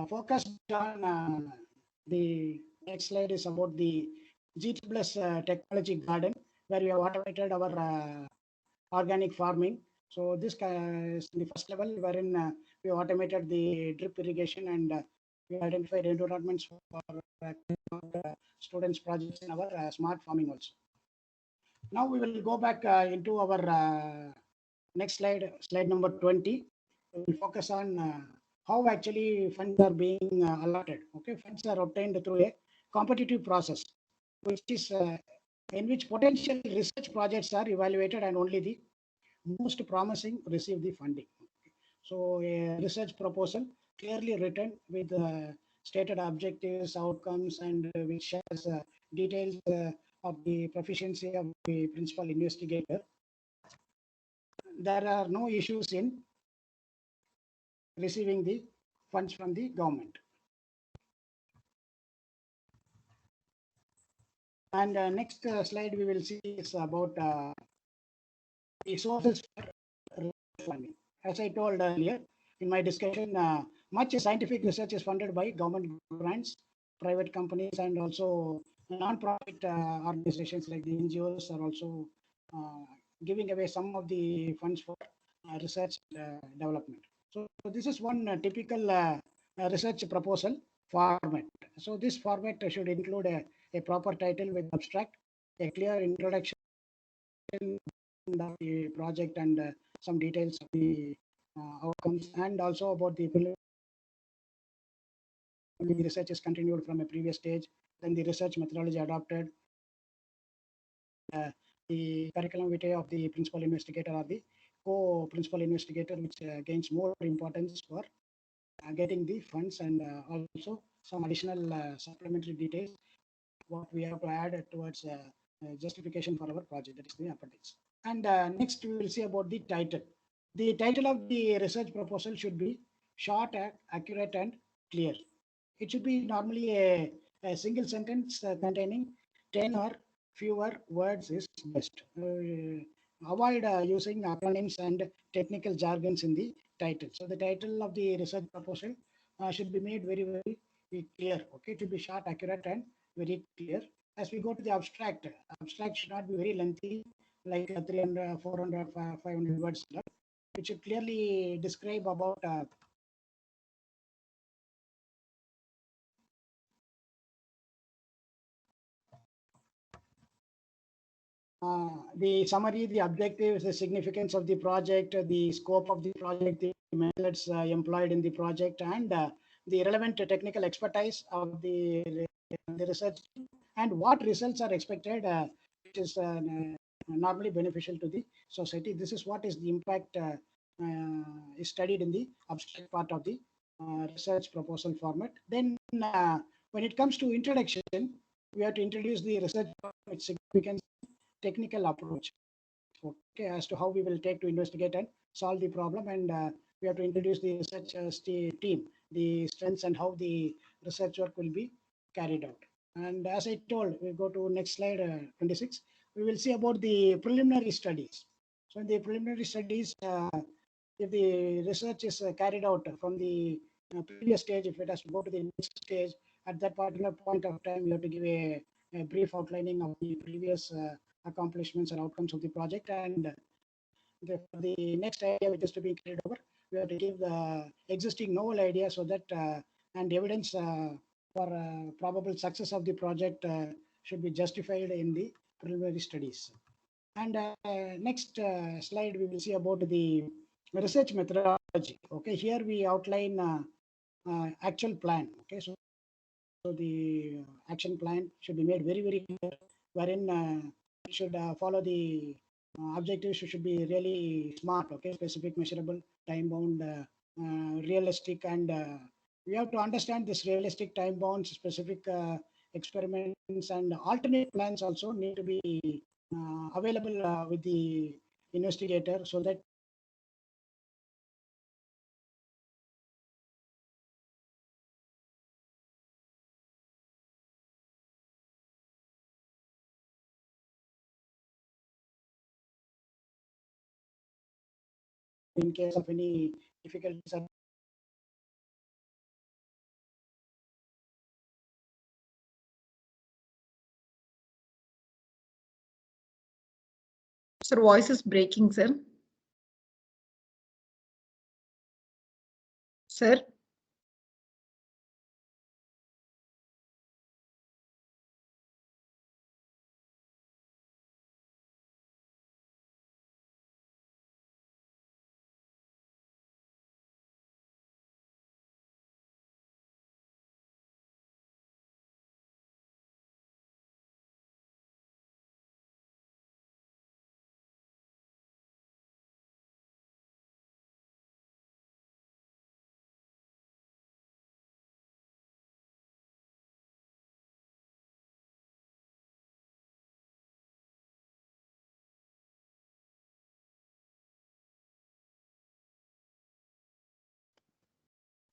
J: focused on the next slide is about the GTS technology garden, where we have automated our organic farming. So this is the first level wherein we automated the drip irrigation and we identified environments for students projects in our smart farming also. Now we will go back into our next slide, slide number 20. We will focus on how actually funds are being allotted. Okay, funds are obtained through a competitive process, which is in which potential research projects are evaluated and only the most promising receive the funding. So a research proposal clearly written with stated objectives, outcomes, and which has details of the proficiency of the principal investigator. There are no issues in receiving the funds from the government. And next slide we will see is about the sources for funding. As I told earlier in my discussion, much scientific research is funded by government grants, private companies, and also non-profit organizations like the NGOs are also giving away some of the funds for research development. So this is one typical research proposal format. So this format should include a proper title with abstract, a clear introduction of the project and some details of the outcomes, and also about the research is continued from a previous stage, then the research methodology adopted, the curriculum vitae of the principal investigator or the co-principal investigator, which gains more importance for getting the funds, and also some additional supplementary details what we have to add towards justification for our project, that is the appendix. And next we will see about the title. The title of the research proposal should be short, accurate, and clear. It should be normally a single sentence containing 10 or fewer words is best. Avoid using acronyms and technical jargons in the title. So the title of the research proposal should be made very, very clear. Okay, it should be short, accurate, and very clear. As we go to the abstract should not be very lengthy, like 300, 400, 500 words. It should clearly describe about the summary, the objectives, the significance of the project, the scope of the project, the methods employed in the project, and the relevant technical expertise of the research, and what results are expected, which is normally beneficial to the society. This is what is the impact is studied in the abstract part of the research proposal format. Then when it comes to introduction, we have to introduce the research its significance, technical approach, okay, as to how we will take to investigate and solve the problem, and we have to introduce the research team, the strengths, and how the research work will be carried out. And as I told, we go to next slide 26. We will see about the preliminary studies. So in the preliminary studies, if the research is carried out from the previous stage, if it has to go to the next stage, at that particular point of time, you have to give a brief outlining of the previous accomplishments and outcomes of the project, and the next idea which is to be carried over, we have to give the existing novel idea, so that and evidence for probable success of the project should be justified in the preliminary studies. And next slide, we will see about the research methodology. Okay, here we outline actual plan. Okay, so the action plan should be made very, very clear, wherein it should follow the objectives should be really smart. Okay, specific, measurable, time bound, realistic, and we have to understand this realistic, time bound, specific experiments and alternate plans also need to be available with the investigator, so that in case of any difficulties.
D: Sir, voice is breaking, sir. Sir.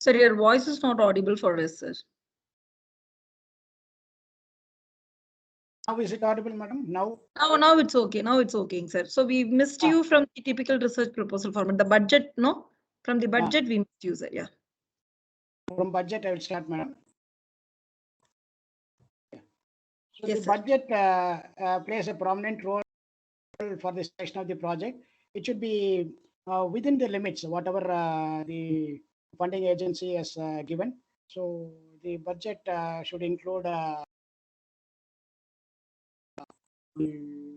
D: Sir, your voice is not audible for us, sir.
J: Now is it audible, madam? Now
D: it's okay. Now it's okay, sir. So we missed you from the typical research proposal format. The budget, no? From the budget, we missed you, sir. Yeah.
J: From budget, I will start, madam. So
D: Yes,
J: the
D: sir.
J: budget plays a prominent role for the selection of the project. It should be within the limits, whatever the funding agency has given. So the budget should include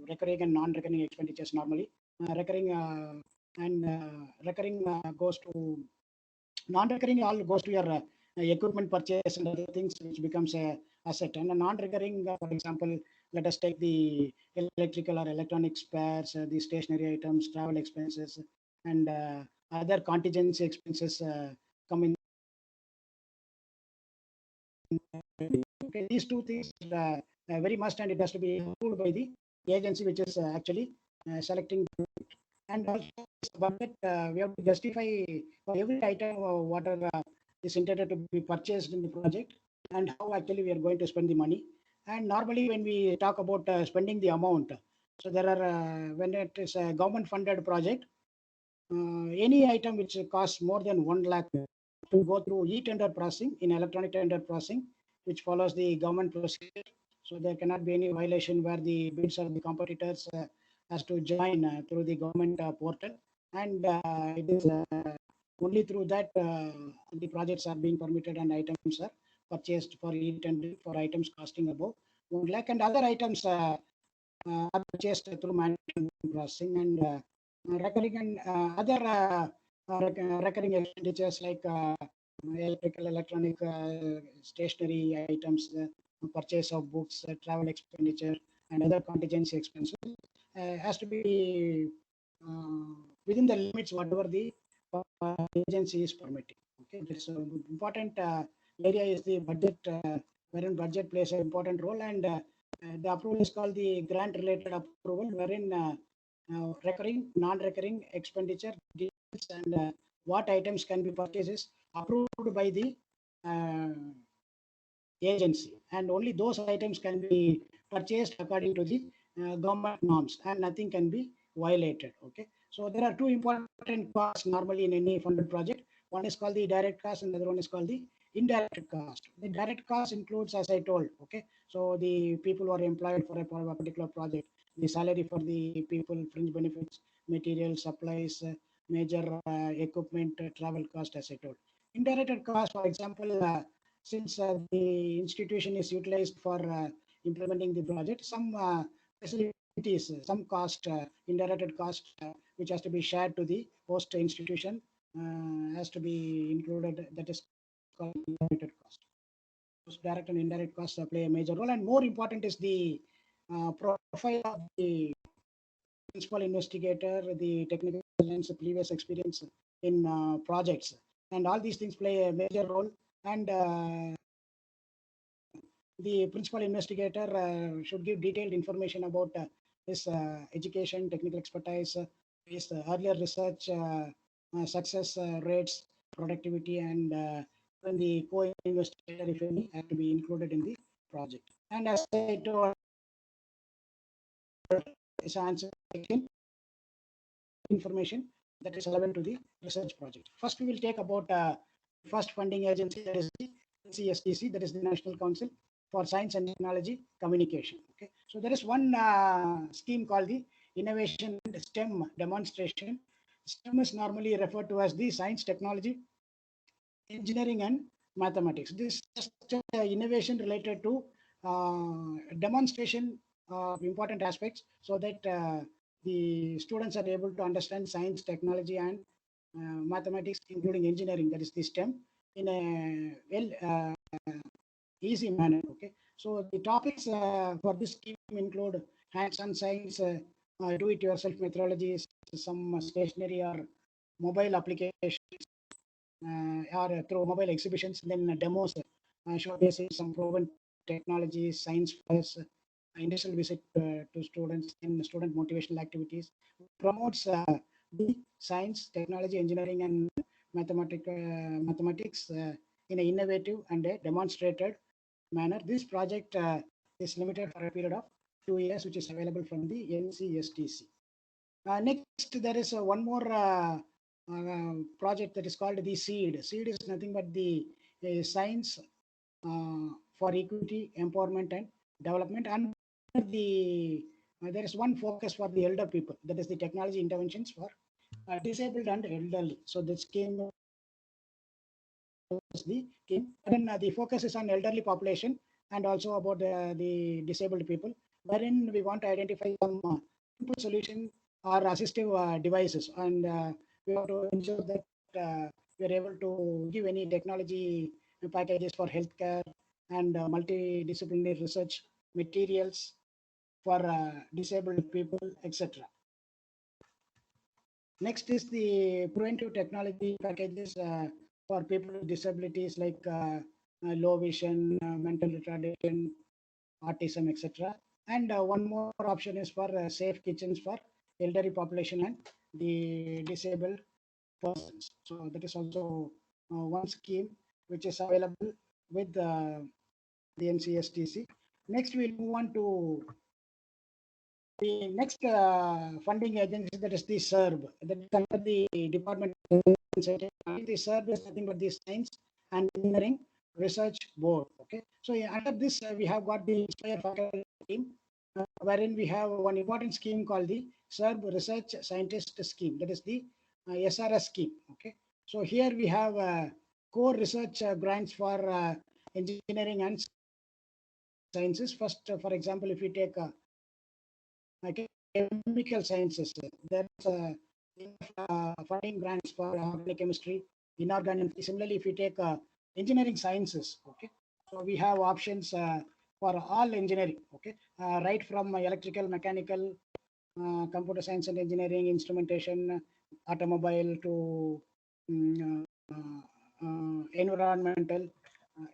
J: recurring and non-recurring expenditures normally. Recurring goes to non-recurring, all goes to your equipment purchase and other things, which becomes a asset. And a non-recurring, for example, let us take the electrical or electronic spares, the stationary items, travel expenses, and other contingency expenses come in. Okay, these two things very must, and it has to be approved by the agency which is actually selecting. And also, budget, we have to justify for every item what is intended to be purchased in the project and how actually we are going to spend the money. And normally, when we talk about spending the amount, so there are when it is a government funded project, any item which costs more than 1 lakh to go through e-tender processing in electronic tender processing, which follows the government procedure. So there cannot be any violation where the bids of the competitors has to join through the government portal. And it is only through that the projects are being permitted and items are purchased for e-tender for items costing above 1 lakh, and other items are purchased through manual processing. And recurring and other recurring expenditures like electrical, electronic, stationary items, purchase of books, travel expenditure, and other contingency expenses has to be within the limits whatever the agency is permitting. Okay, this important area is the budget, wherein budget plays an important role, and the approval is called the grant related approval, wherein recurring, non-recurring expenditure details and what items can be purchased is approved by the agency, and only those items can be purchased according to the government norms, and nothing can be violated. Okay, so there are two important costs normally in any funded project. One is called the direct cost, and the other one is called the indirect cost. The direct cost includes, as I told, okay, so the people who are employed for a particular project, the salary for the people, fringe benefits, material, supplies, major equipment, travel cost, as I told. Indirect cost, for example, since the institution is utilized for implementing the project, some facilities, some cost, indirect cost, which has to be shared to the host institution, has to be included. That is called indirect cost. Those direct and indirect costs play a major role, and more important is the profile of the principal investigator, the technical experience, previous experience in projects, and all these things play a major role. And the principal investigator should give detailed information about his education, technical expertise, his earlier research success rates, productivity, and when the co-investigator, if any, have to be included in the project. And as I told, is answer information that is relevant to the research project. First, we will take about first funding agency, that is the NCSTC, that is the National Council for Science and Technology Communication. Okay, so there is one scheme called the Innovation and STEM Demonstration. STEM is normally referred to as the science, technology, engineering, and mathematics. This is just innovation related to demonstration of important aspects, so that the students are able to understand science, technology, and mathematics, including engineering, that is the STEM, in a well easy manner. Okay, so the topics for this scheme include hands-on science, do-it-yourself methodologies, some stationary or mobile applications, or through mobile exhibitions, then demos showcasing some proven technologies, science fairs, industrial visit to students, and student motivational activities. Promotes the science, technology, engineering, and mathematics in an innovative and a demonstrated manner. This project is limited for a period of 2 years, which is available from the NCSTC. Next, there is one more project that is called the SEED. SEED is nothing but the science for equity, empowerment, and development. And there is one focus for the elder people, that is the technology interventions for disabled and elderly. So the scheme is the scheme. And then the focus is on elderly population and also about the disabled people, wherein we want to identify some simple solution or assistive devices, and we have to ensure that we are able to give any technology packages for healthcare and multidisciplinary research materials for disabled people, etc. Next is the preventive technology packages for people with disabilities like low vision, mental retardation, autism, etc. And one more option is for safe kitchens for elderly population and the disabled persons. So that is also one scheme which is available with the NCSTC. Next, we'll move on to the next funding agency, that is the SERB, that is under the Department of Science. The SERB is nothing but the Science and Engineering Research Board. Okay, so under this we have got the Inspire faculty team, wherein we have one important scheme called the SERB Research Scientist Scheme, that is the SRS scheme. Okay, so here we have core research grants for engineering and sciences. First, for example, if we take chemical sciences, there's funding grants for organic chemistry, inorganic. Similarly, if we take engineering sciences, okay, so we have options for all engineering, okay, right from electrical, mechanical, computer science and engineering, instrumentation, automobile, to environmental.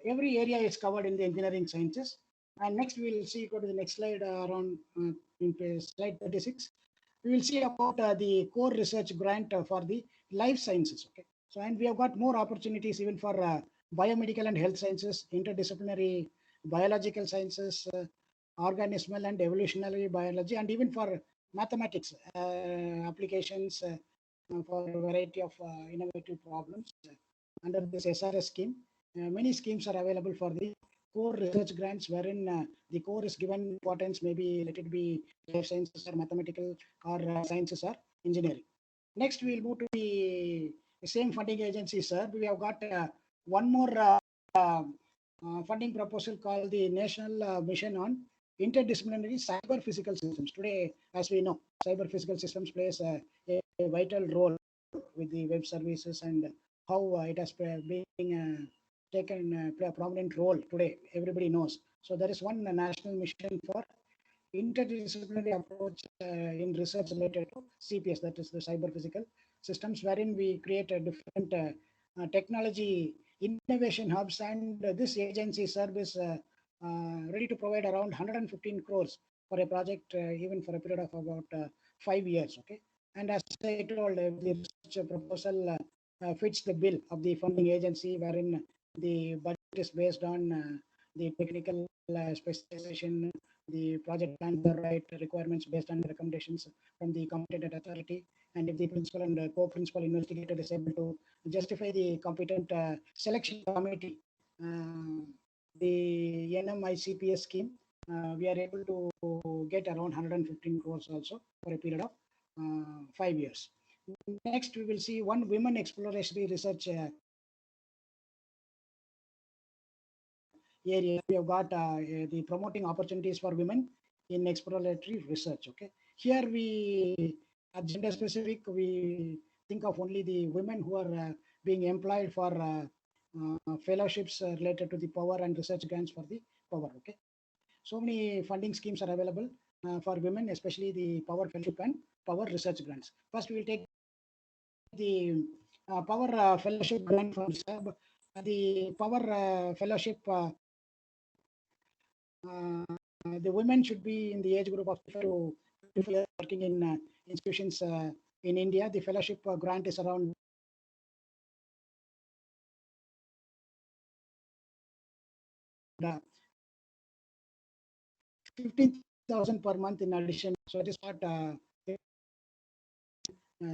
J: Every area is covered in the engineering sciences. And next, we will see, go to the next slide, around in slide 36. We will see about the core research grant for the life sciences. Okay, so and we have got more opportunities even for biomedical and health sciences, interdisciplinary biological sciences, organismal and evolutionary biology, and even for mathematics applications for a variety of innovative problems under this SRS scheme. Many schemes are available for the core research grants, wherein the core is given importance, maybe let it be life sciences or mathematical or sciences or engineering. Next, we will move to the same funding agency, sir. We have got one more funding proposal called the National Mission on Interdisciplinary Cyber Physical Systems. Today, as we know, cyber physical systems plays a vital role with the web services and how it has been taken play a prominent role today. Everybody knows. So there is one national mission for interdisciplinary approach in research related to CPS, that is the cyber physical systems, wherein we create a different technology innovation hubs, and this agency service ready to provide around 115 crores for a project, even for a period of about 5 years. Okay, and as I told, the research proposal fits the bill of the funding agency, wherein the budget is based on the technical specialization the project plans the right requirements based on the recommendations from the competent authority, and if the principal and co-principal investigator is able to justify the competent selection committee, the NMICPS scheme, we are able to get around 115 crores also for a period of 5 years. Next, we will see one women exploratory research area. We have got the promoting opportunities for women in exploratory research. Okay, here we are gender specific. We think of only the women who are being employed for fellowships related to the power and research grants for the power. Okay, so many funding schemes are available for women, especially the power fellowship and power research grants. First, we will take the power fellowship grant from SAB. The power fellowship, the women should be in the age group of 55 to 55 years working in institutions in India. The fellowship grant is around 15,000 per month in addition. So it is not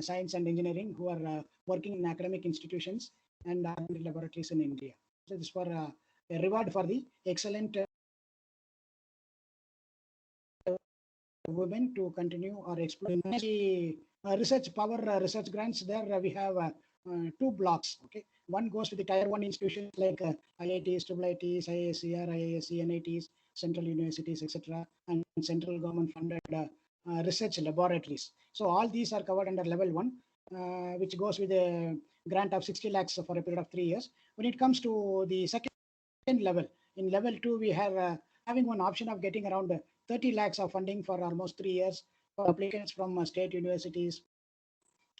J: science and engineering who are working in academic institutions and laboratories in India. So this is for a reward for the excellent women to continue or explore. The research power research grants, there we have 2 blocks. Okay, one goes to the tier 1 institutions like IITs, IITs, IISER, IISc, NITs, central universities, etc., and central government funded research laboratories. So all these are covered under level 1, which goes with a grant of 60 lakhs for a period of 3 years. When it comes to the second level, in level 2, we have having one option of getting around 30 lakhs of funding for almost 3 years for applicants from state universities,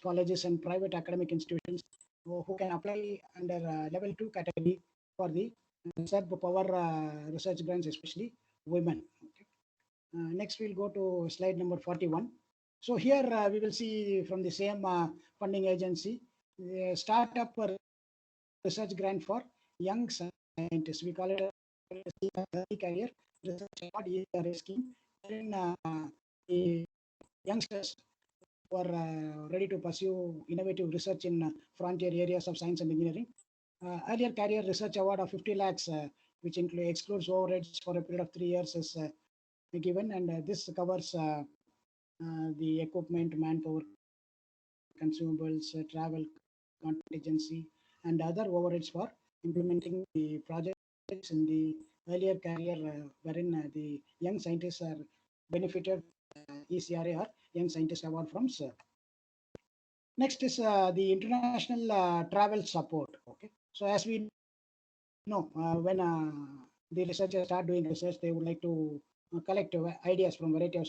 J: colleges, and private academic institutions who can apply under level 2 category for the SERB power research grants, especially women. Okay. Next, we'll go to slide number 41. So here we will see from the same funding agency, startup research grant for young scientists. We call it a early career research award ERA scheme. Then the youngsters who are ready to pursue innovative research in frontier areas of science and engineering. Earlier career research award of 50 lakhs, which excludes overheads for a period of 3 years, is given, and this covers the equipment, manpower, consumables, travel, contingency, and other overheads for implementing the projects in the earlier career, wherein the young scientists are benefited ECRA or Young Scientist Award from SERB. Next is the international travel support. Okay, so as we know, when the researchers start doing research, they would like to collect ideas from variety of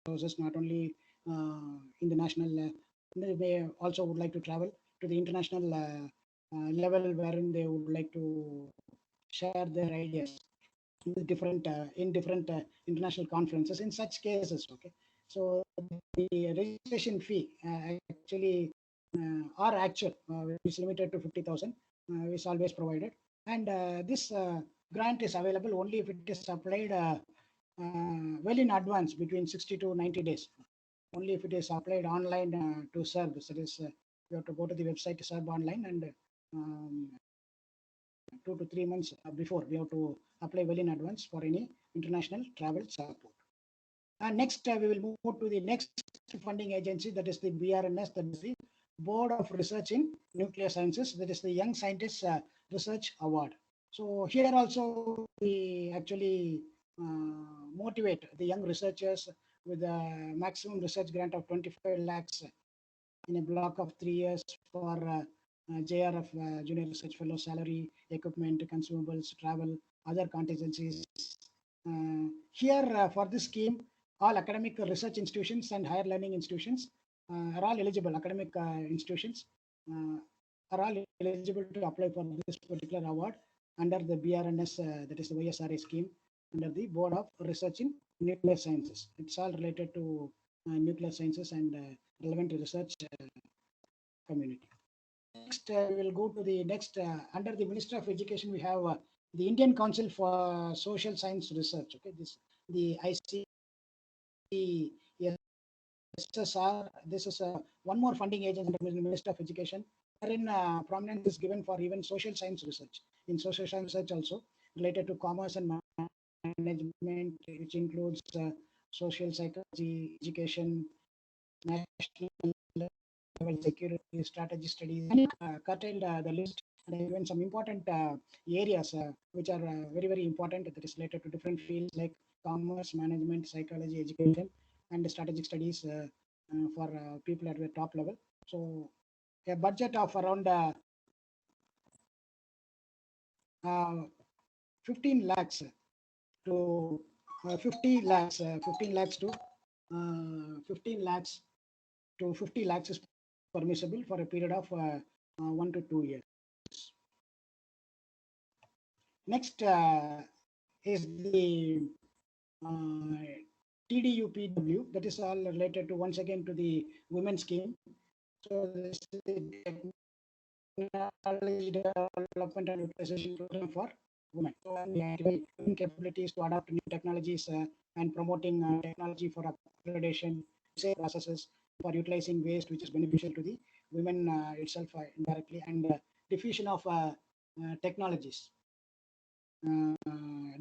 J: sources, not only in the national, they also would like to travel to the international level, wherein they would like to share their ideas in different international conferences. In such cases, okay, so the registration fee actually or actual is limited to 50,000, is always provided, and this grant is available only if it is applied well in advance, between 60 to 90 days. Only if it is applied online to SERB. So that is, you have to go to the website SERB online, and 2 to 3 months before we have to apply well in advance for any international travel support. And next, we will move to the next funding agency, that is the BRNS, that is the Board of Research in Nuclear Sciences, that is the Young Scientists Research Award. So here also we actually motivate the young researchers with a maximum research grant of 25 lakhs in a block of 3 years for JRF, Junior Research Fellow salary, equipment, consumables, travel, other contingencies. Here for this scheme, all academic research institutions and higher learning institutions are all eligible. Academic institutions are all eligible to apply for this particular award under the BRNS, that is the YSRA scheme, under the Board of Research in Nuclear Sciences. It's all related to nuclear sciences and relevant research community. Next, we will go to the next, under the Ministry of Education, we have the Indian Council for Social Science Research. Okay, this the ICSSR. This is one more funding agency under the Minister of Education, wherein prominence is given for even social science research. In social science research also related to commerce and management, which includes social psychology, education, national level security, strategy studies, and curtailed the list and even some important areas which are very, very important that is related to different fields like commerce, management, psychology, education, and strategic studies for people at the top level. So a budget of around 15 lakhs to 50 lakhs, 15 lakhs to 15 lakhs to 50 lakhs is permissible for a period of 1 to 2 years. Next is the TDUPW, that is all related to once again to the women's scheme. So this is the technology development and utilization program for women. So women capabilities to adopt new technologies and promoting technology for upgradation, safe processes for utilizing waste, which is beneficial to the women itself indirectly, and diffusion of technologies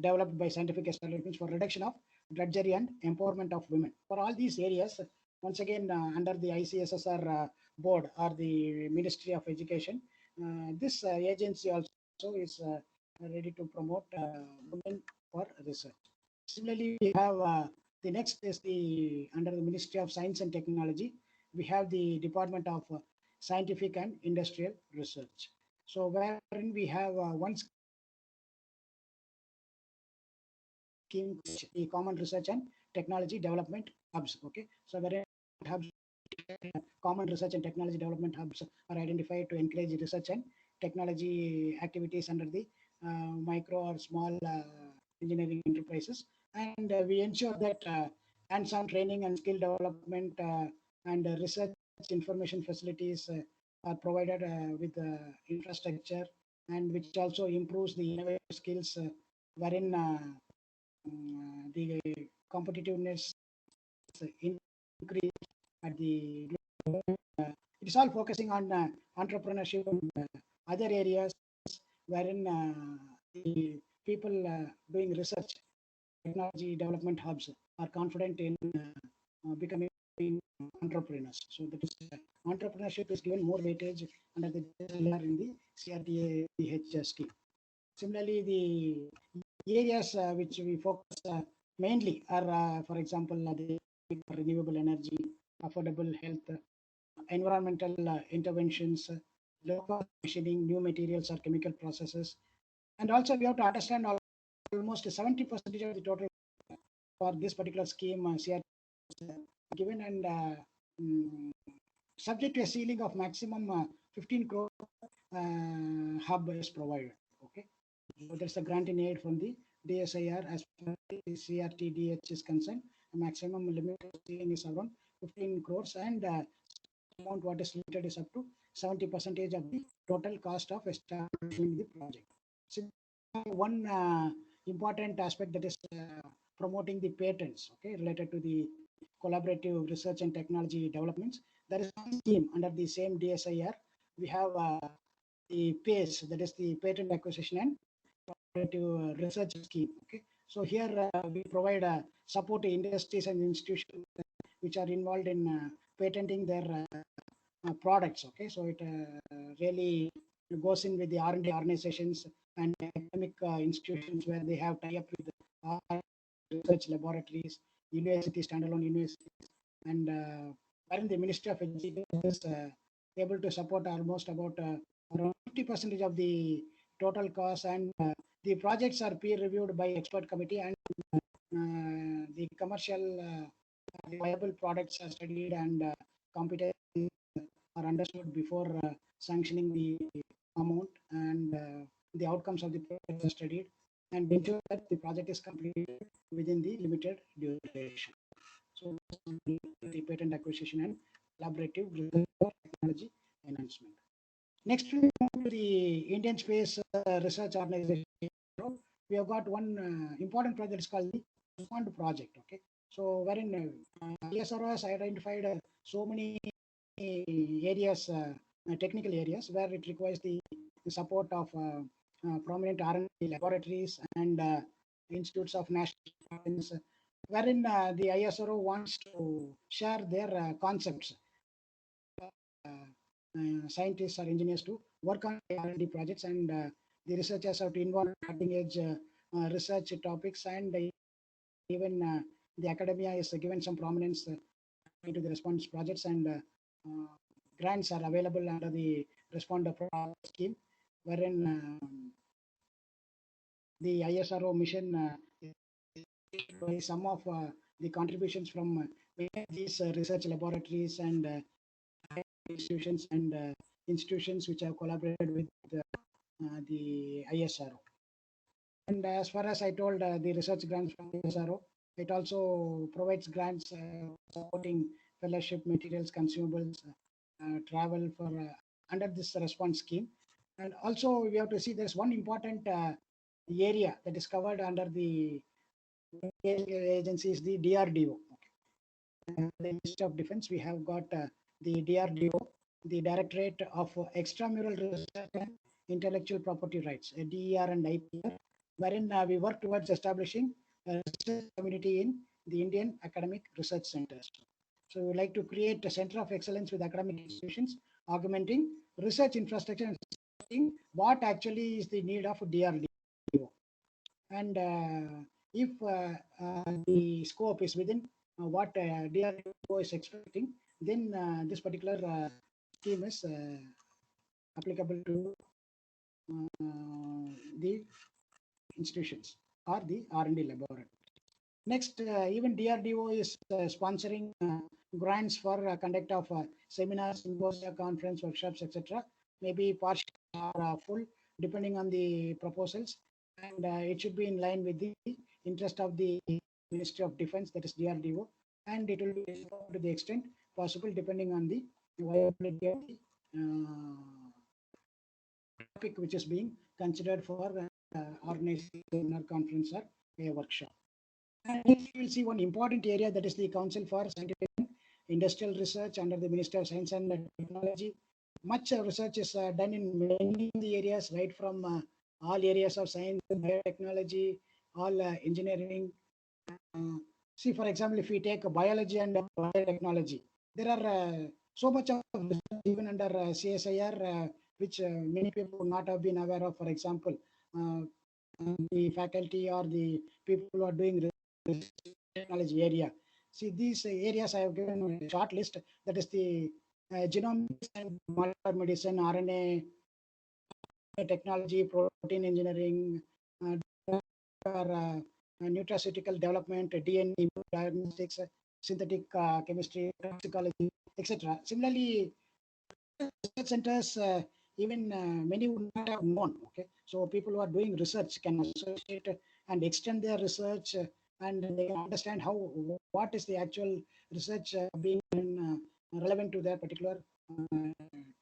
J: developed by scientific establishments for reduction of drudgery and empowerment of women. For all these areas, once again, under the ICSSR board or the Ministry of Education, this agency also is ready to promote women for research. Similarly, we have the next is the under the Ministry of Science and Technology, we have the Department of Scientific and Industrial Research. So wherein we have one scheme, the Common Research and Technology Development Hubs. Okay, so wherein hubs, common research and technology development hubs are identified to encourage research and technology activities under the micro or small engineering enterprises, and we ensure that hands-on training and skill development and research information facilities are provided with infrastructure, and which also improves the innovative skills wherein the competitiveness increase at the it is all focusing on entrepreneurship and other areas wherein the people doing research technology development hubs are confident in becoming entrepreneurs. So that is entrepreneurship is given more weightage under the in the CRTA PH scheme. Similarly, the areas which we focus mainly are, for example, the renewable energy, affordable health, environmental interventions, local machining, new materials or chemical processes. And also we have to understand almost 70% of the total for this particular scheme CRT given, and subject to a ceiling of maximum 15 crore hub is provided. Okay, so there's a grant in aid from the DSIR as far as the CRTDH is concerned. The maximum limit ceiling is around 15 crores, and amount what is limited is up to 70% of the total cost of establishing the project. So one important aspect that is promoting the patents, okay, related to the collaborative research and technology developments. There is one scheme under the same DSIR. We have the PACE, that is the Patent Acquisition and Collaborative Research Scheme. Okay, so here we provide support to industries and institutions which are involved in patenting their products. Okay, so it really goes in with the R&D organizations and academic institutions where they have tie up with research laboratories, university, standalone universities, and wherein the Ministry of Education is able to support almost about around 50% of the total cost, and the projects are peer reviewed by expert committee, and the commercial viable products are studied and competencies are understood before sanctioning the amount, and the outcomes of the project are studied, and ensure that the project is completed within the limited duration. So the patent acquisition and collaborative technology enhancement. Next, we move to the Indian Space Research Organization. We have got one important project is called the fund project. Okay, so wherein ISRO has identified so many areas, technical areas where it requires the support of prominent R&D laboratories and institutes of national importance, wherein the ISRO wants to share their concepts. Scientists or engineers to work on R&D projects, and the researchers have to involve cutting edge research topics, and even the academia is given some prominence into the response projects, and grants are available under the responder scheme, wherein the ISRO mission by some of the contributions from these research laboratories and institutions and institutions which have collaborated with the ISRO. And as far as I told, the research grants from ISRO, it also provides grants supporting fellowship materials, consumables, travel for under this response scheme. And also we have to see there's one important area that is covered under the agency is the DRDO. Okay. The Ministry of Defense, we have got the DRDO, the Directorate of Extramural Research and Intellectual Property Rights, DER and IPR, wherein we work towards establishing a research community in the Indian academic research centers. So we would like to create a center of excellence with academic institutions, augmenting research infrastructure and seeing what actually is the need of DRDO. And if the scope is within what DRDO is expecting, then this particular scheme is applicable to the institutions or the R&D laboratory. Next, even DRDO is sponsoring grants for conduct of seminars, symposia, conference, workshops, etc. Maybe partial or full, depending on the proposals, and it should be in line with the interest of the Ministry of Defense, that is DRDO, and it will be to the extent possible depending on the viability of the topic which is being considered for organizing a conference or a workshop. And we will see one important area, that is the Council for Scientific and Industrial Research under the Ministry of Science and Technology. Much research is done in many of the areas, right from all areas of science, biotechnology, all engineering. See, for example, if we take biology and biotechnology, there are so much of even under CSIR, which many people would not have been aware of. For example, the faculty or the people who are doing technology area. See, these areas I have given a short list, that is the genomics and molecular medicine, RNA technology, protein engineering, nutraceutical development, DNA diagnostics, synthetic chemistry, toxicology, etc. Similarly, research centers, even many would not have known. Okay, so people who are doing research can associate and extend their research, and they can understand how what is the actual research being relevant to their particular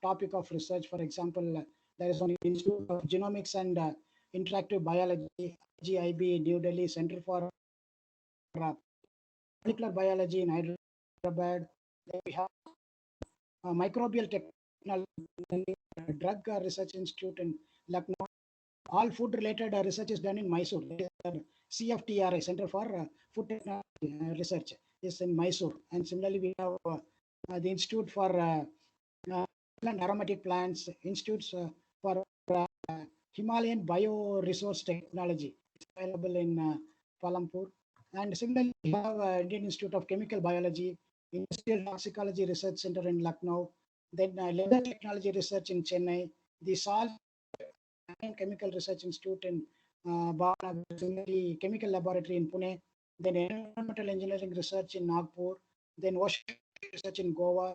J: topic of research. For example, there is an Institute of Genomics and Interactive Biology, GIB, New Delhi, Center for Molecular Biology in Hyderabad. Then we have Microbial Technology, Drug Research Institute in Lucknow. All food-related research is done in Mysore. CFTRI, Center for Food Technology Research, is in Mysore. And similarly, we have the Institute for and Aromatic Plants, Institutes for Himalayan Bioresource Technology, it's available in Palampur. And similarly, we have Indian Institute of Chemical Biology, Industrial Toxicology Research Center in Lucknow, then Leather Technology Research in Chennai, the Salt and Chemical Research Institute in Bhavana, similarly Chemical Laboratory in Pune, then Environmental Engineering Research in Nagpur, then Ocean Research in Goa,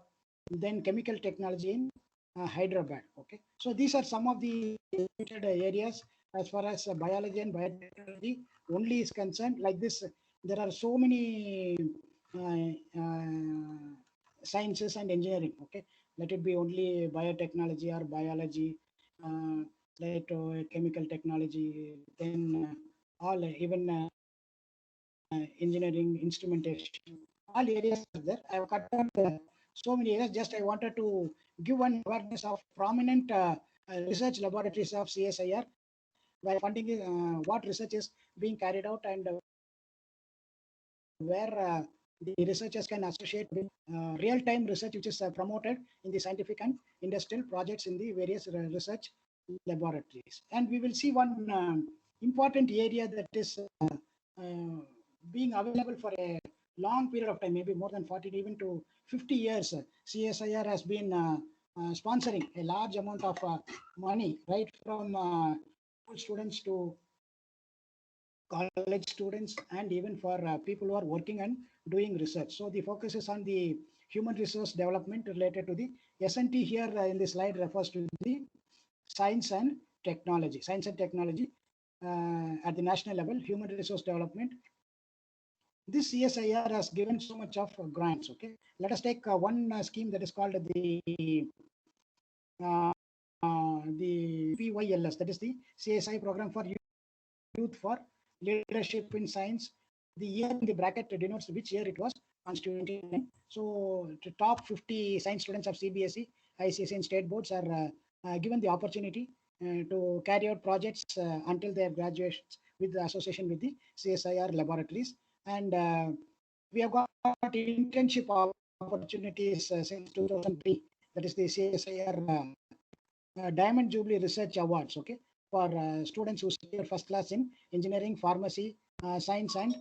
J: then Chemical Technology in Hyderabad. Okay, so these are some of the areas as far as biology and biotechnology only is concerned. Like this, there are so many sciences and engineering. Okay, let it be only biotechnology or biology, let chemical technology, then all even engineering, instrumentation, all areas are there. I have cut out so many areas. Just I wanted to give one awareness of prominent research laboratories of CSIR, where funding is, what research is being carried out, and where the researchers can associate with real-time research which is promoted in the scientific and industrial projects in the various research laboratories. And we will see one important area that is being available for a long period of time, maybe more than 40 even to 50 years. CSIR has been sponsoring a large amount of money, right from students to college students, and even for people who are working and doing research. So the focus is on the human resource development related to the S&T here in the slide refers to the science and technology. Science and technology at the national level, human resource development. This CSIR has given so much of grants. Okay, let us take one scheme that is called the PYLS, that is the CSI program for youth for leadership in science. The year in the bracket denotes which year it was constituted. So the top 50 science students of CBSE, ICSE and state boards are given the opportunity to carry out projects until their graduations with the association with the CSIR laboratories. And we have got internship opportunities since 2003. That is the CSIR Diamond Jubilee Research Awards. Okay, for students who secure first class in engineering, pharmacy, science and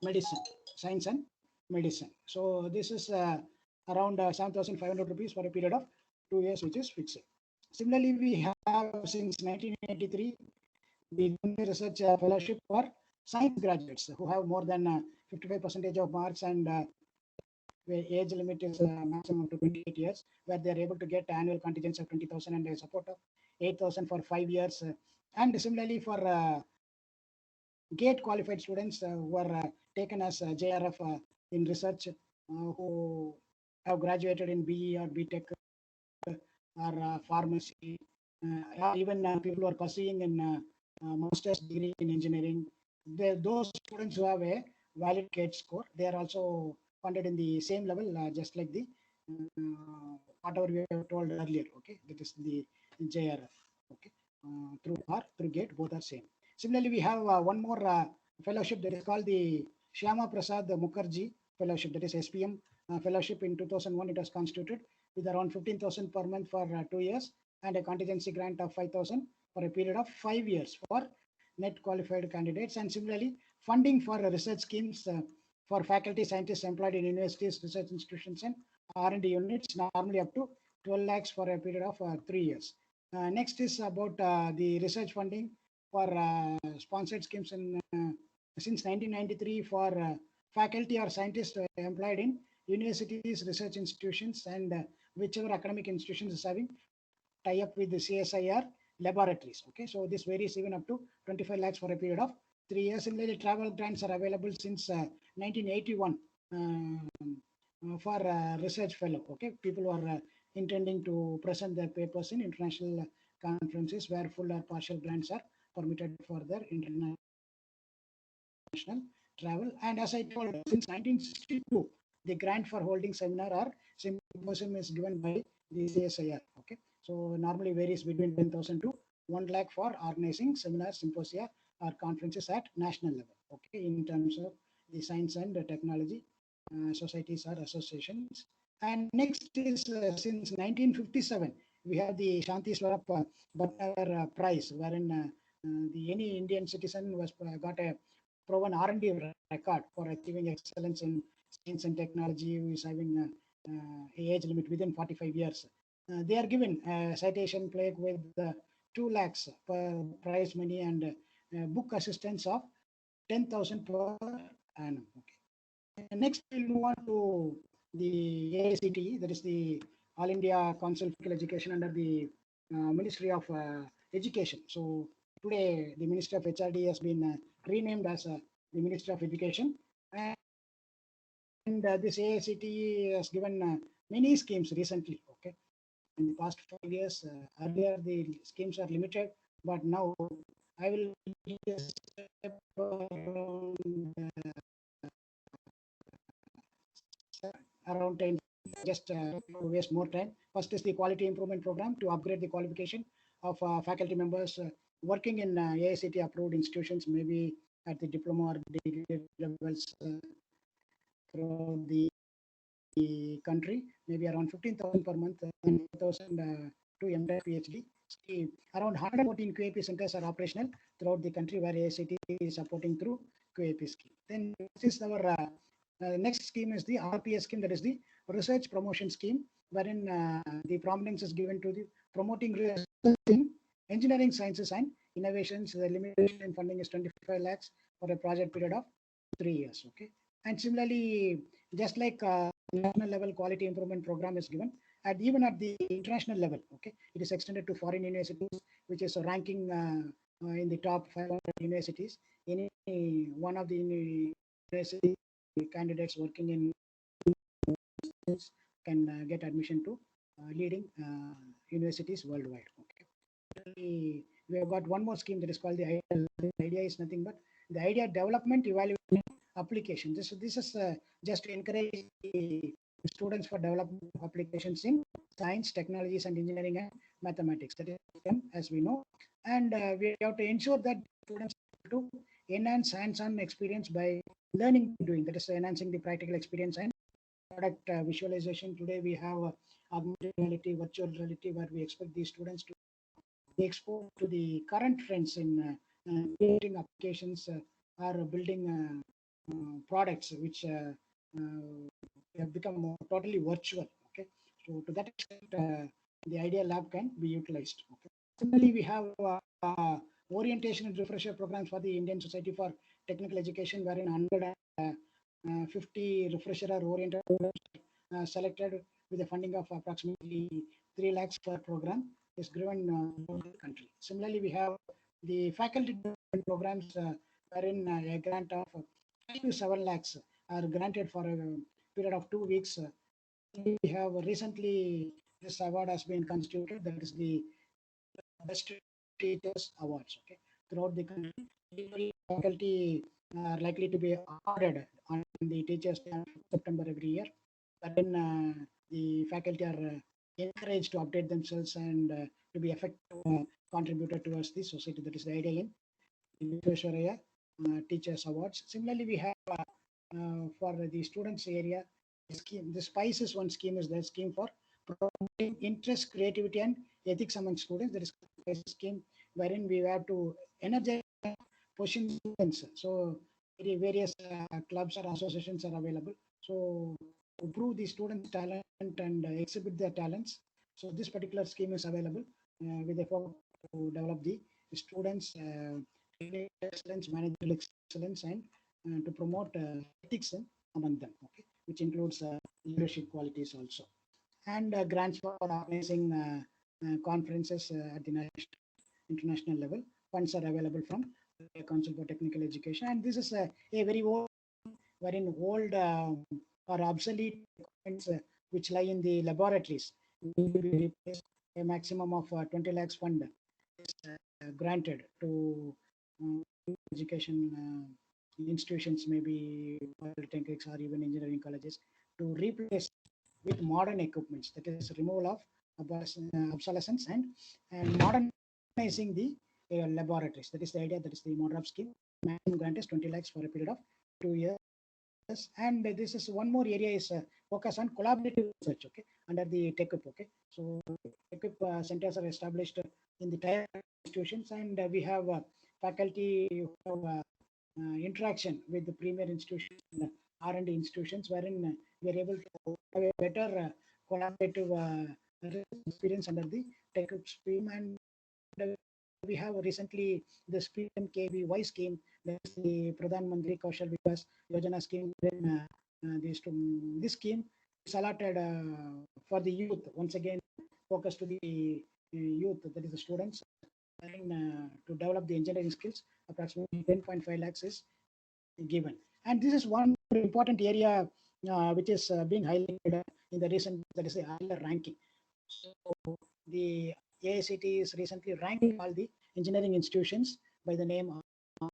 J: medicine. Science and medicine. So this is around 7,500 rupees for a period of 2 years, which is fixed. Similarly, we have since 1983 the research fellowship for science graduates who have more than 55% of marks, and where age limit is maximum to 28 years, where they are able to get annual contingents of 20,000 and a support of 8,000 for 5 years. And similarly for GATE qualified students who are taken as JRF in research, who have graduated in BE or BTech or pharmacy, or even people who are pursuing in master's degree in engineering. Those students who have a valid GATE score, they are also funded in the same level, just like the whatever we have told earlier. Okay, that is the JRF. Okay, through GATE, both are same. Similarly, we have one more fellowship that is called the Shyama Prasad Mukherjee Fellowship, that is SPM fellowship. In 2001, it was constituted with around 15,000 per month for 2 years and a contingency grant of 5,000 for a period of 5 years for net qualified candidates. And similarly, funding for research schemes for faculty scientists employed in universities, research institutions and R&D units, normally up to 12 lakhs for a period of 3 years. Next is about the research funding for sponsored schemes in since 1993 for faculty or scientists employed in universities, research institutions, and whichever academic institutions is having tie up with the CSIR laboratories. Okay, so this varies even up to 25 lakhs for a period of 3 years. Similarly, travel grants are available since 1981 for research fellow. Okay, people who are intending to present their papers in international conferences where full or partial grants are permitted for their international travel. And as I told, since 1962, the grant for holding seminar or symposium is given by the CSIR. Okay, so normally varies between 10,000 to 1 lakh for organizing seminars, symposia, or conferences at national level. Okay, in terms of the science and technology societies or associations. And next is since 1957, we have the Shanti Swarup Bhatnagar Prize, wherein any Indian citizen was got a proven R&D record for achieving excellence in science and technology, who is having age limit within 45 years. They are given a citation plaque with 2 lakhs per prize money and book assistance of 10,000 per annum. Okay. And next, we'll move on to the AICTE, that is the All India Council for Physical Education under the Ministry of Education. So today, the Ministry of HRD has been renamed as the Ministry of Education. And this AICTE has given many schemes recently. Okay, in the past 5 years, earlier the schemes are limited, but now I will just around 10, just waste more time. First is the quality improvement program to upgrade the qualification of faculty members working in AICT approved institutions, maybe at the diploma or degree levels throughout the country, maybe around 15,000 per month, 10,000 to MDiv PhD. See, around 114 QAP centers are operational throughout the country where AICT is supporting through QAP scheme. Then this is our next scheme is the RPS scheme, that is the research promotion scheme, wherein the prominence is given to the promoting research in engineering sciences and innovations. The limitation in funding is 25 lakhs for a project period of 3 years. Okay, and similarly, just like national level quality improvement program is given, and even at the international level, okay, it is extended to foreign universities, which is ranking in the top 500 universities. Any one of the university candidates working in can get admission to leading universities worldwide. Okay, we have got one more scheme that is called the IDEA. The idea is nothing but the idea development, evaluation, application. This is just to encourage students for development of applications in science, technologies, and engineering and mathematics. That is STEM, as we know, and we have to ensure that students to enhance hands-on experience by learning doing. That is enhancing the practical experience and product visualization. Today we have augmented reality, virtual reality, where we expect these students to be exposed to the current trends in creating applications or building products which have become totally virtual. Okay, so to that extent, the IDEA Lab can be utilized. Okay. Similarly, we have orientation and refresher programs for the Indian Society for Technical Education, wherein 150 refresher or oriented selected with a funding of approximately 3 lakhs per program is given in the country. Similarly, we have the faculty development programs wherein a grant of 5 to 7 lakhs are granted for a period of 2 weeks. We have recently, this award has been constituted, that is the Best Teachers Awards. Okay, throughout the country, faculty are likely to be awarded on the Teachers' Day of September every year. But then the faculty are encouraged to update themselves and to be effective contributor towards the society. That is the idea in Vishwesvaraya Teachers Awards. Similarly, we have for the students area scheme. The SPICE is one scheme, is the scheme for promoting interest, creativity, and ethics among students. There is a scheme wherein we have to energize pushing students. So various clubs or associations are available. So to prove the students' talent and exhibit their talents. So this particular scheme is available with the focus to develop the students' excellence, managerial excellence, and to promote ethics among them. Okay, which includes leadership qualities also, and grants for organizing conferences at the national, international level. Funds are available from the Council for Technical Education, and this is a very old, wherein old or obsolete documents which lie in the laboratories will be replaced. A maximum of 20 lakhs fund is granted to education institutions, maybe polytechnics or even engineering colleges, to replace with modern equipments. That is removal of obsolescence and modernizing the laboratories. That is the idea. That is the MODRAP scheme. Maximum grant is 20 lakhs for a period of 2 years. And this is one more area is focus on collaborative research. Okay, under the TechUp. Okay, so TechUp centers are established in the tier institutions, and we have faculty who have interaction with the premier institutions, R&D institutions, wherein we are able to have a better collaborative experience under the TechUp stream. And we have recently the PMKVY scheme, that's the Pradhan Mantri Kaushal Vikas Yojana scheme. This scheme is allotted for the youth. Once again, focus to the youth, that is the students, and to develop the engineering skills. Approximately 10.5 lakhs is given. And this is one important area which is being highlighted in the recent, that is the ILR ranking. So the AICT is recently ranking all the engineering institutions by the name of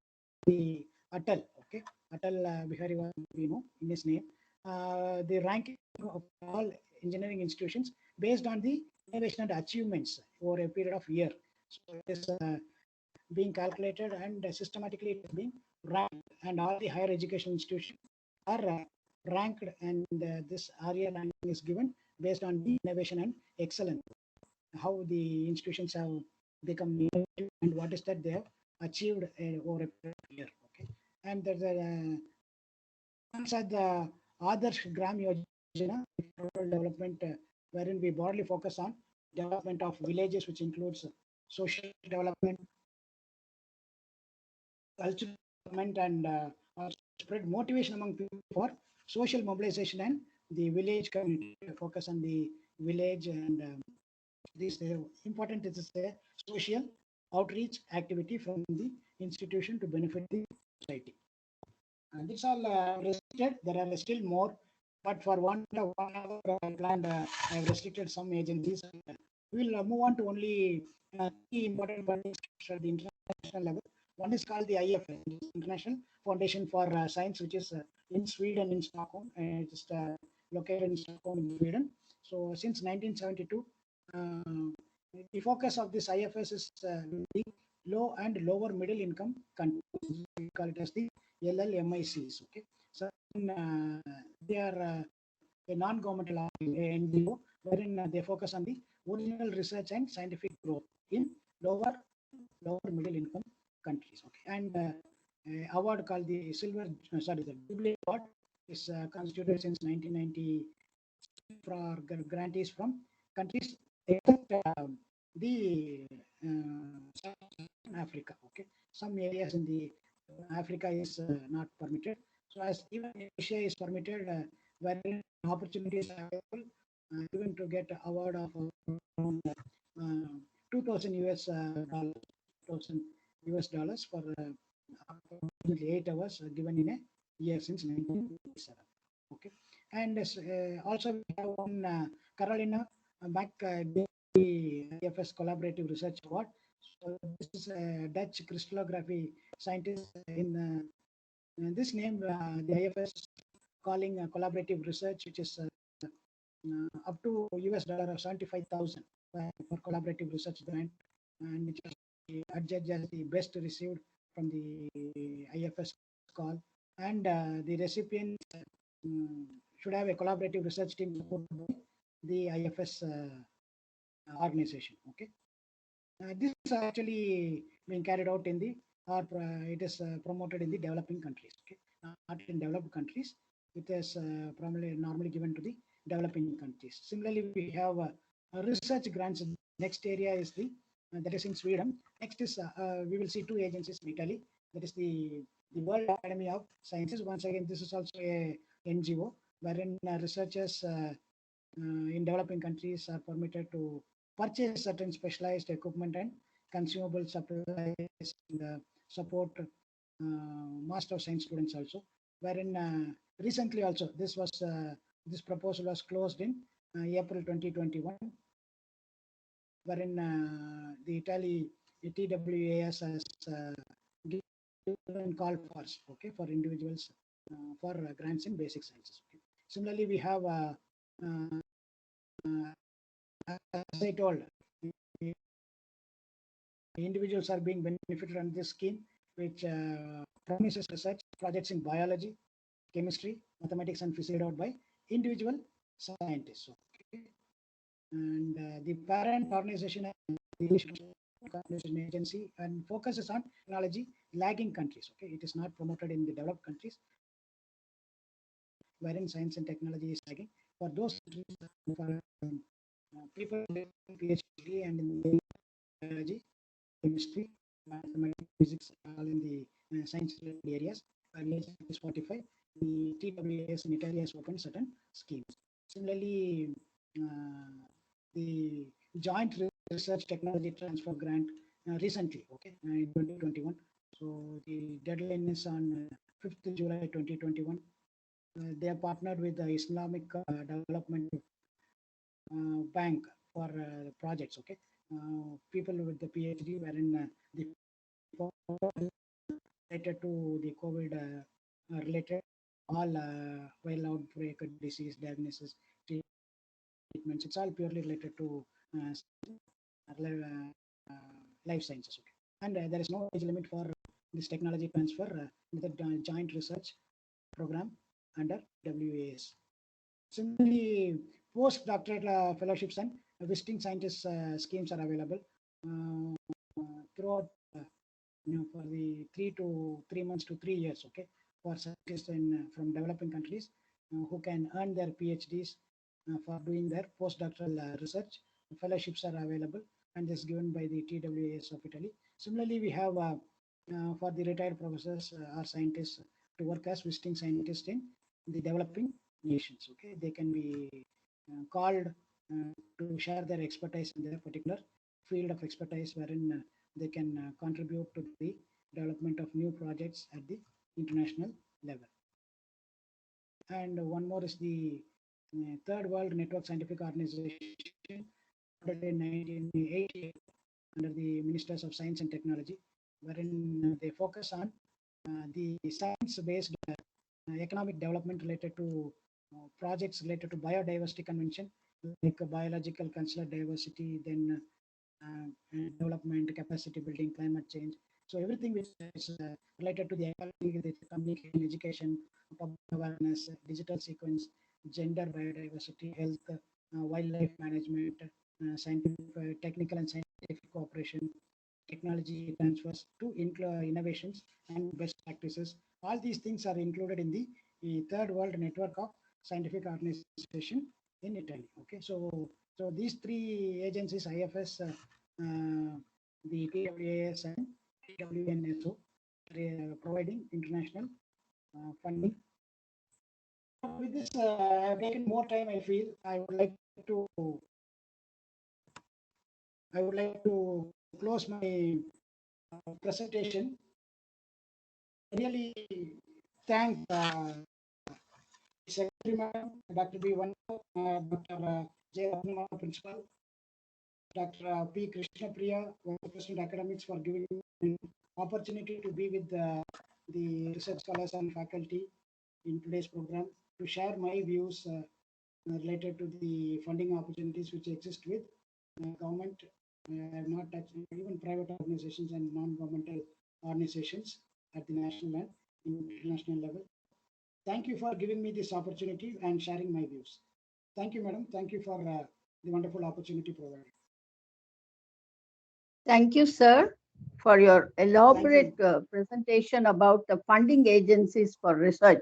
J: the Atal. Okay, Atal Bihari, we know in his name. the ranking of all engineering institutions based on the innovation and achievements over a period of year. So it is being calculated and systematically it is being ranked, and all the higher education institutions are ranked, and this RA ranking is given based on the innovation and excellence, how the institutions have become innovative and what is that they have achieved over a period of year. Okay, and there's a at the Adarsh Gram Yojana, rural development, wherein we broadly focus on development of villages, which includes social development, cultural development, and spread motivation among people for social mobilization and the village community. Focus on the village, and this important is a social outreach activity from the institution to benefit the society. And it's all restricted. There are still more, but for one hour planned, I have restricted some agencies. We'll move on to only three important bodies at the international level. One is called the IFS, International Foundation for Science, which is in Sweden, in Stockholm, and it's located in Stockholm, in Sweden. So since 1972, the focus of this IFS is the low and lower middle income countries. We call it as the LLMICs. Okay, so they are a non-governmental NGO wherein they focus on the original research and scientific growth in lower middle income countries. Okay, and award called the the Jubilee Award is constituted since 1990 for grantees from countries except the Africa. Okay, some areas in the Africa is not permitted. So as even Asia is permitted, wherein opportunities are available, even to get award of 2,000 US dollars, 2,000 US dollars for approximately 8 hours given in a year since 1987. Okay, and also we have one Carolina Mack the IFS Collaborative Research Award. So this is a Dutch crystallography scientist in this name, the IFS calling collaborative research, which is up to US dollar 75,000 for collaborative research grant, and which is adjudged as the best received from the IFS call. And the recipient should have a collaborative research team supported by the IFS organization. Okay, this is actually being carried out in the, or it is promoted in the developing countries. Okay, not in developed countries. It is normally given to the developing countries. Similarly, we have research grants. Next area is the that is in Sweden. Next is we will see two agencies in Italy. That is the World Academy of Sciences. Once again, this is also a NGO wherein researchers in developing countries are permitted to purchase certain specialized equipment and consumable supplies and support Master of Science students also. Wherein recently also this proposal was closed in April 2021, wherein the TWAS has given call for individuals for grants in basic sciences. Okay. Similarly, we have as I told, individuals are being benefited on this scheme, which promises research projects in biology, chemistry, mathematics, and physics out by individual scientists. Okay. And the parent organization and the agency and focuses on technology lagging countries. Okay, it is not promoted in the developed countries, wherein science and technology is lagging. For those countries, for people with PhD and in biology, chemistry, mathematics, physics, all in the science areas, is 45. The TWAS in Italy has opened certain schemes. Similarly, the Joint Research Technology Transfer Grant recently, okay, in 2021. So the deadline is on 5th July 2021. They have partnered with the Islamic Development Bank for projects. Okay, people with the PhD wherein the related to the COVID related all viral outbreak, disease diagnosis, treatments. It's all purely related to life sciences. Okay. And there is no age limit for this technology transfer with a joint research program under WAS. Similarly, postdoctoral fellowships and visiting scientist schemes are available throughout, for the 3 months to 3 years. Okay, for scientists from developing countries who can earn their PhDs for doing their postdoctoral research. Fellowships are available and is given by the TWAS of Italy. Similarly, we have for the retired professors or scientists to work as visiting scientists in the developing nations. Okay, they can be called to share their expertise in their particular field of expertise, wherein they can contribute to the development of new projects at the international level. And one more is the Third World Network Scientific Organization, in 1980 under the Ministers of Science and Technology, wherein they focus on the science-based economic development related to projects related to biodiversity convention, like biological cultural diversity, then development, capacity building, climate change. So everything which is related to the economy, communication, education, public awareness, digital sequence, gender biodiversity, health, wildlife management, scientific, technical and scientific cooperation, technology transfers to innovations and best practices. All these things are included in the Third World Network of Scientific Organization in Italy. Okay, so these three agencies, IFS, the TWAS and TWNSO, are providing international funding. With this, I've taken more time. I feel I would like to close my presentation. Really thank Secretary Madam, Dr. B. Vanitha, Dr. J. Ratnamala, Principal, Dr. P. Krishna Priya, Vice President Academics, for giving me an opportunity to be with the research scholars and faculty in today's program to share my views related to the funding opportunities which exist with government, not touched, even private organizations and non-governmental organizations at the national and international level. Thank you for giving me this opportunity and sharing my views. Thank you, madam. Thank you for the wonderful opportunity provided.
E: Thank you, sir, for your elaborate presentation about the funding agencies for research.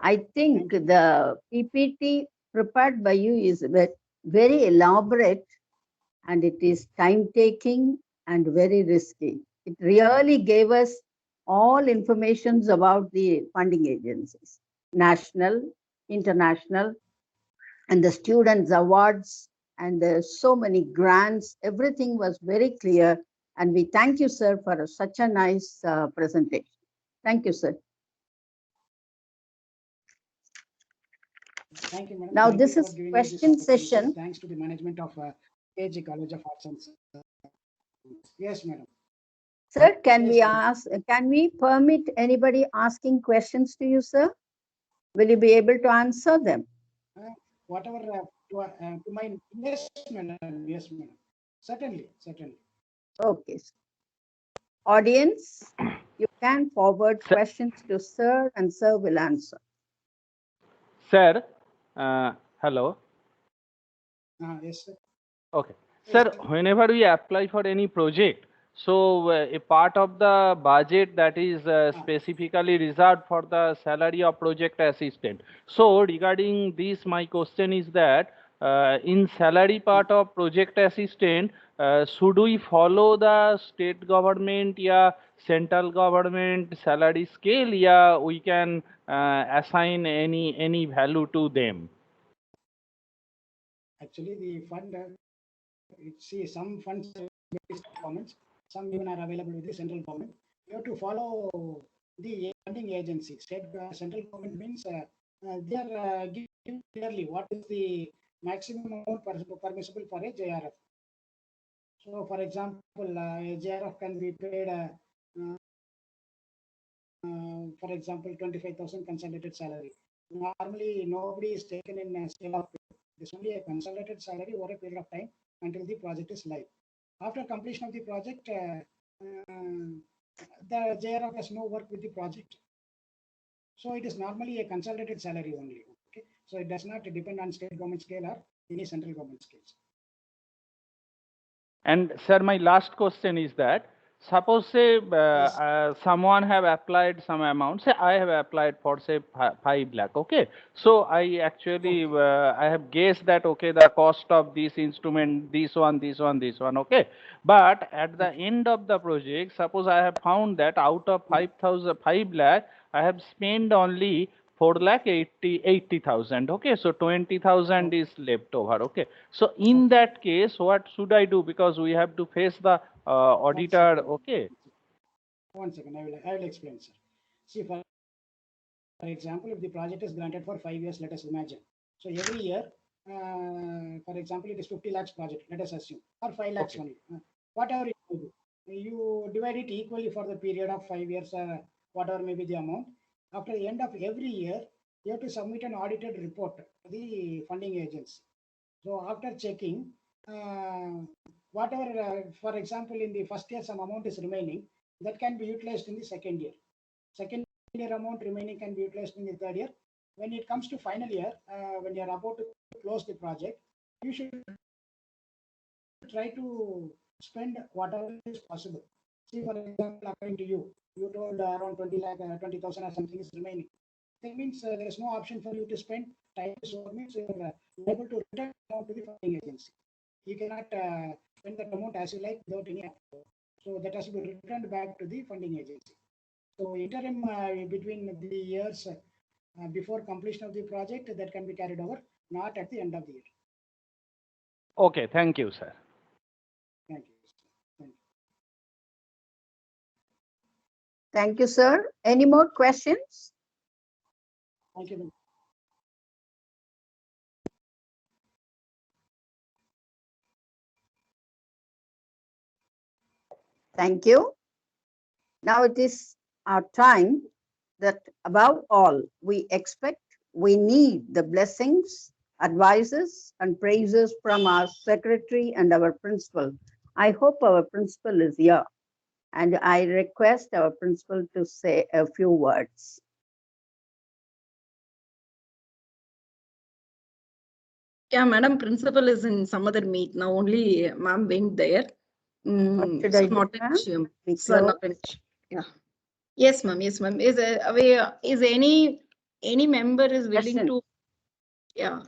E: I think the PPT prepared by you is very elaborate, and it is time-taking and very risky. It really gave us all informations about the funding agencies, national, international, and the students' awards, and so many grants. Everything was very clear. And we thank you, sir, for such a nice presentation. Thank you, sir.
J: Thank you, madam.
E: Now,
J: Thank
E: this
J: you
E: is question session.
J: Thanks to the management of KG College of Arts and Sciences. Yes, madam.
E: Sir, can we permit anybody asking questions to you, sir? Will you be able to answer them?
J: Whatever to my, yes, madam. Yes, madam. Certainly.
E: Okay. Audience, you can forward questions to sir, and sir will answer.
G: Sir, hello.
J: Yes, sir.
G: Okay. Sir, whenever we apply for any project, so a part of the budget that is specifically reserved for the salary of project assistant. So regarding this, my question is that in salary part of project assistant, should we follow the state government or central government salary scale, or we can assign any value to them?
J: Actually, the fund, some funds governments, some even are available with the central government. You have to follow the funding agency. Central government means they are giving clearly what is the maximum amount permissible for a JRF. So, for example, a JRF can be paid for example, 25,000 consolidated salary. Normally, nobody is taken in a scale of it is only a consolidated salary over a period of time until the project is live. After completion of the project, the JRF has no work with the project. So it is normally a consolidated salary only. Okay, so it does not depend on state government scale or any central government scales.
G: And sir, my last question is that suppose say someone have applied some amount, say I have applied for say 5 lakh, okay, so I actually I have guessed that okay, the cost of this instrument, this one, okay, but at the end of the project, suppose I have found that out of 5 lakh I have spent only 4,80,000, okay, so 20,000 is left over, okay. So in that case, what should I do? Because we have to face the auditor, okay.
J: 1 second, I will explain, sir. See, for example, if the project is granted for 5 years, let us imagine. So every year, for example, it is 50 lakhs project, let us assume, or 5 lakhs only. Whatever you do, you divide it equally for the period of 5 years, whatever may be the amount. After the end of every year, you have to submit an audited report to the funding agency. So after checking, whatever, for example, in the first year, some amount is remaining, that can be utilized in the second year. Second year amount remaining can be utilized in the third year. When it comes to final year, when you are about to close the project, you should try to spend whatever is possible. See, for example, according to you, you told around 20,000 or something is remaining. That means there is no option for you to spend. Time is over, means you are able to return amount to the funding agency. You cannot spend that amount as you like without any action. So that has to be returned back to the funding agency. So interim between the years before completion of the project, that can be carried over, not at the end of the year.
G: Okay, thank you, sir.
J: Thank you. Thank you.
E: Thank you, sir. Any more questions?
J: Thank you.
E: Thank you. Now it is our time that above all, we expect, we need the blessings, advices, and praises from our secretary and our principal. I hope our principal is here, and I request our principal to say a few words.
D: Yeah, madam, principal is in some other meet now. Only ma'am went there.
E: Should I do, ma'am?
D: Yeah. Yes, ma'am. Yes, ma'am. Is any member is willing
E: Question.
D: to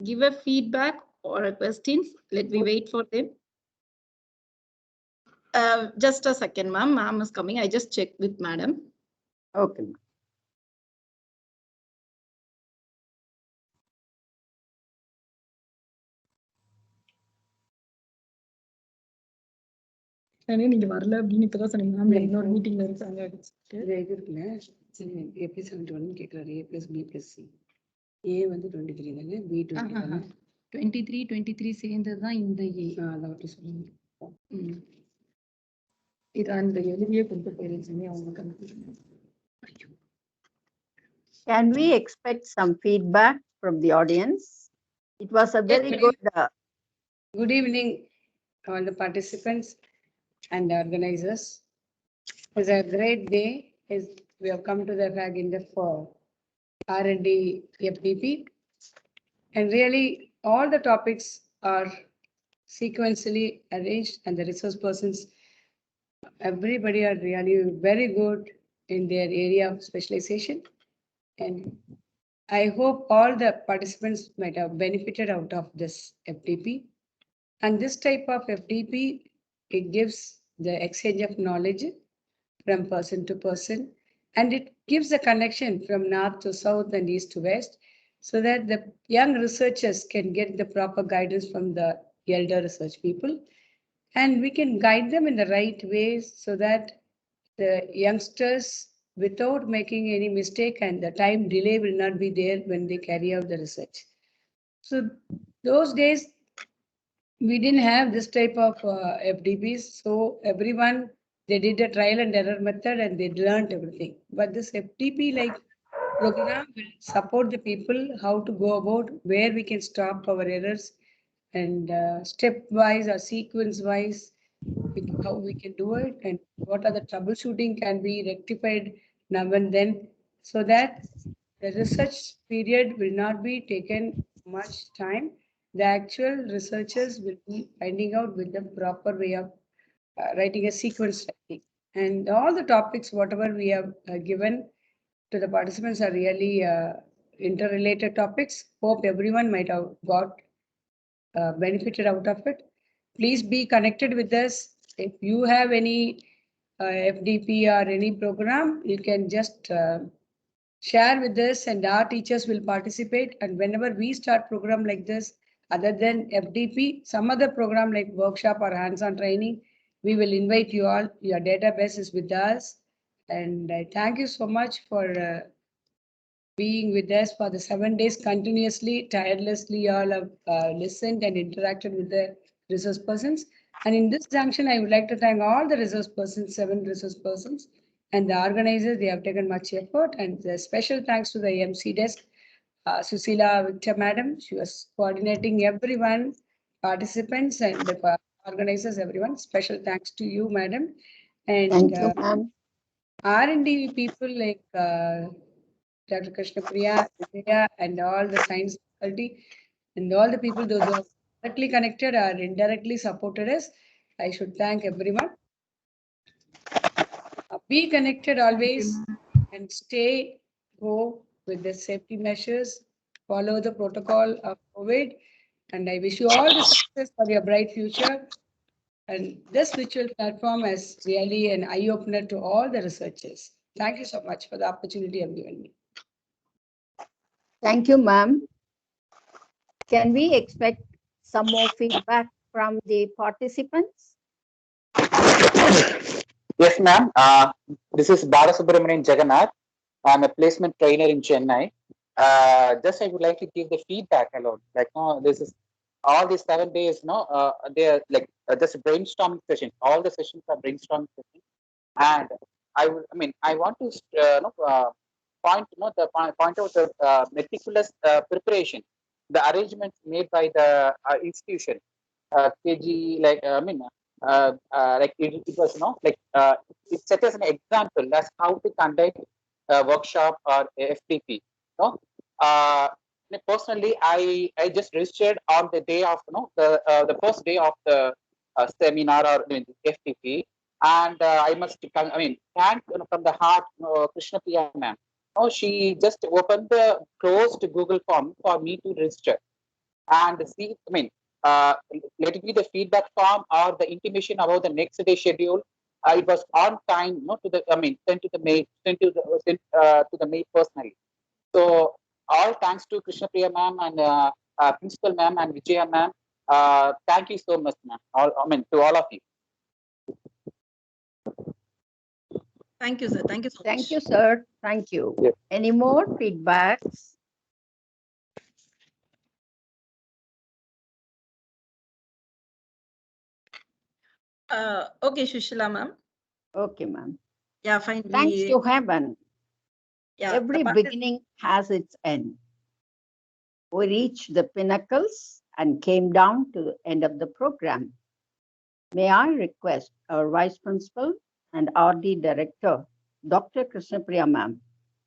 D: give a feedback or a questions? Let me wait for them. Just a second, ma'am. Ma'am is coming. I just checked with madam.
E: Okay.
D: நீங்க வரல அப்படின்னு இப்பதான் சொன்னீங்க ma'am இன்னொரு மீட்டிங்ல இருக்காங்க
H: இது இருக்குல்ல ஏ பிளஸ் 71 கேட்கறாரு A plus B plus C A வந்து 23 தானே பி 20 தானே
D: 23 சேர்ந்ததுதான் இந்த ஏ
H: அதை அப்படி சொல்லுங்க
D: இது அந்த எழுதியே கொண்டு போயிருச்சுன்னு அவங்க confusion.
E: Can we expect some feedback from the audience? It was a very good.
H: Good evening, all the participants and the organizers. It's a great day. We have come to the fag index for R&D FDP. And really, all the topics are sequentially arranged, and the resource persons, everybody are really very good in their area of specialization. And I hope all the participants might have benefited out of this FDP. And this type of FDP, it gives the exchange of knowledge from person to person, and it gives a connection from north to south and east to west, so that the young researchers can get the proper guidance from the elder research people, and we can guide them in the right ways so that the youngsters, without making any mistake, and the time delay will not be there when they carry out the research. So those days, we didn't have this type of FDPs, so everyone They did a trial and error method and they learned everything. But this FTP like program will support the people how to go about where we can stop our errors and step-wise or sequence-wise how we can do it and what are the troubleshooting can be rectified now and then so that the research period will not be taken much time. The actual researchers will be finding out with the proper way of writing a sequence writing. And all the topics, whatever we have given to the participants are really interrelated topics. Hope everyone might have got benefited out of it. Please be connected with us. If you have any FDP or any program, you can just share with us and our teachers will participate. And whenever we start program like this, other than FDP, some other program like workshop or hands-on training, we will invite you all. Your database is with us. And I thank you so much for being with us for the 7 days continuously, tirelessly. All have listened and interacted with the resource persons. And in this junction, I would like to thank all the resource persons, 7 resource persons, and the organizers. They have taken much effort. And the special thanks to the MC desk, Susila Victor Madam. She was coordinating everyone, participants and the organizers, everyone. Special thanks to you, Madam. And
E: Thank you, ma'am.
H: R&D people like Dr. Krishna Priya, Vijaya, and all the science faculty, and all the people those who are directly connected or indirectly supported us. I should thank everyone. Be connected always and stay home with the safety measures. Follow the protocol of COVID. And I wish you all the success for your bright future. And this virtual platform is really an eye-opener to all the researchers. Thank you so much for the opportunity you've given me.
E: Thank you, ma'am. Can we expect some more feedback from the participants?
L: Yes, ma'am. This is Balasubramanian Jagannath. I'm a placement trainer in Chennai. Just I would like to give the feedback alone. Like, no, this is all these 7 days. No, they are like just a brainstorming session. All the sessions are brainstorming sessions, and I want to point out the meticulous preparation, the arrangements made by the institution, KG. Like it was it set as an example as how to conduct a workshop or FTP. No, personally, I just registered on the day of the first day of the seminar or FTP, and I must thank from the heart Krishna Priya ma'am. She just opened the closed Google form for me to register and see. Let it be the feedback form or the intimation about the next day schedule. It was on time, to the sent to the mail personally. So all thanks to Krishna Priya ma'am and Principal ma'am and Vijaya ma'am. Thank you so much, ma'am. To all of you.
M: Thank you, sir. Thank you so much.
E: Thank you, sir. Thank you.
L: Yes.
E: Any more feedbacks?
M: Okay, Shushila ma'am.
E: Okay, ma'am.
M: Yeah, fine.
E: Thanks to heaven.
M: Yeah,
E: Every beginning has its end. We reached the pinnacles and came down to the end of the program. May I request our Vice Principal and RD Director, Dr. Krishna Priya ma'am,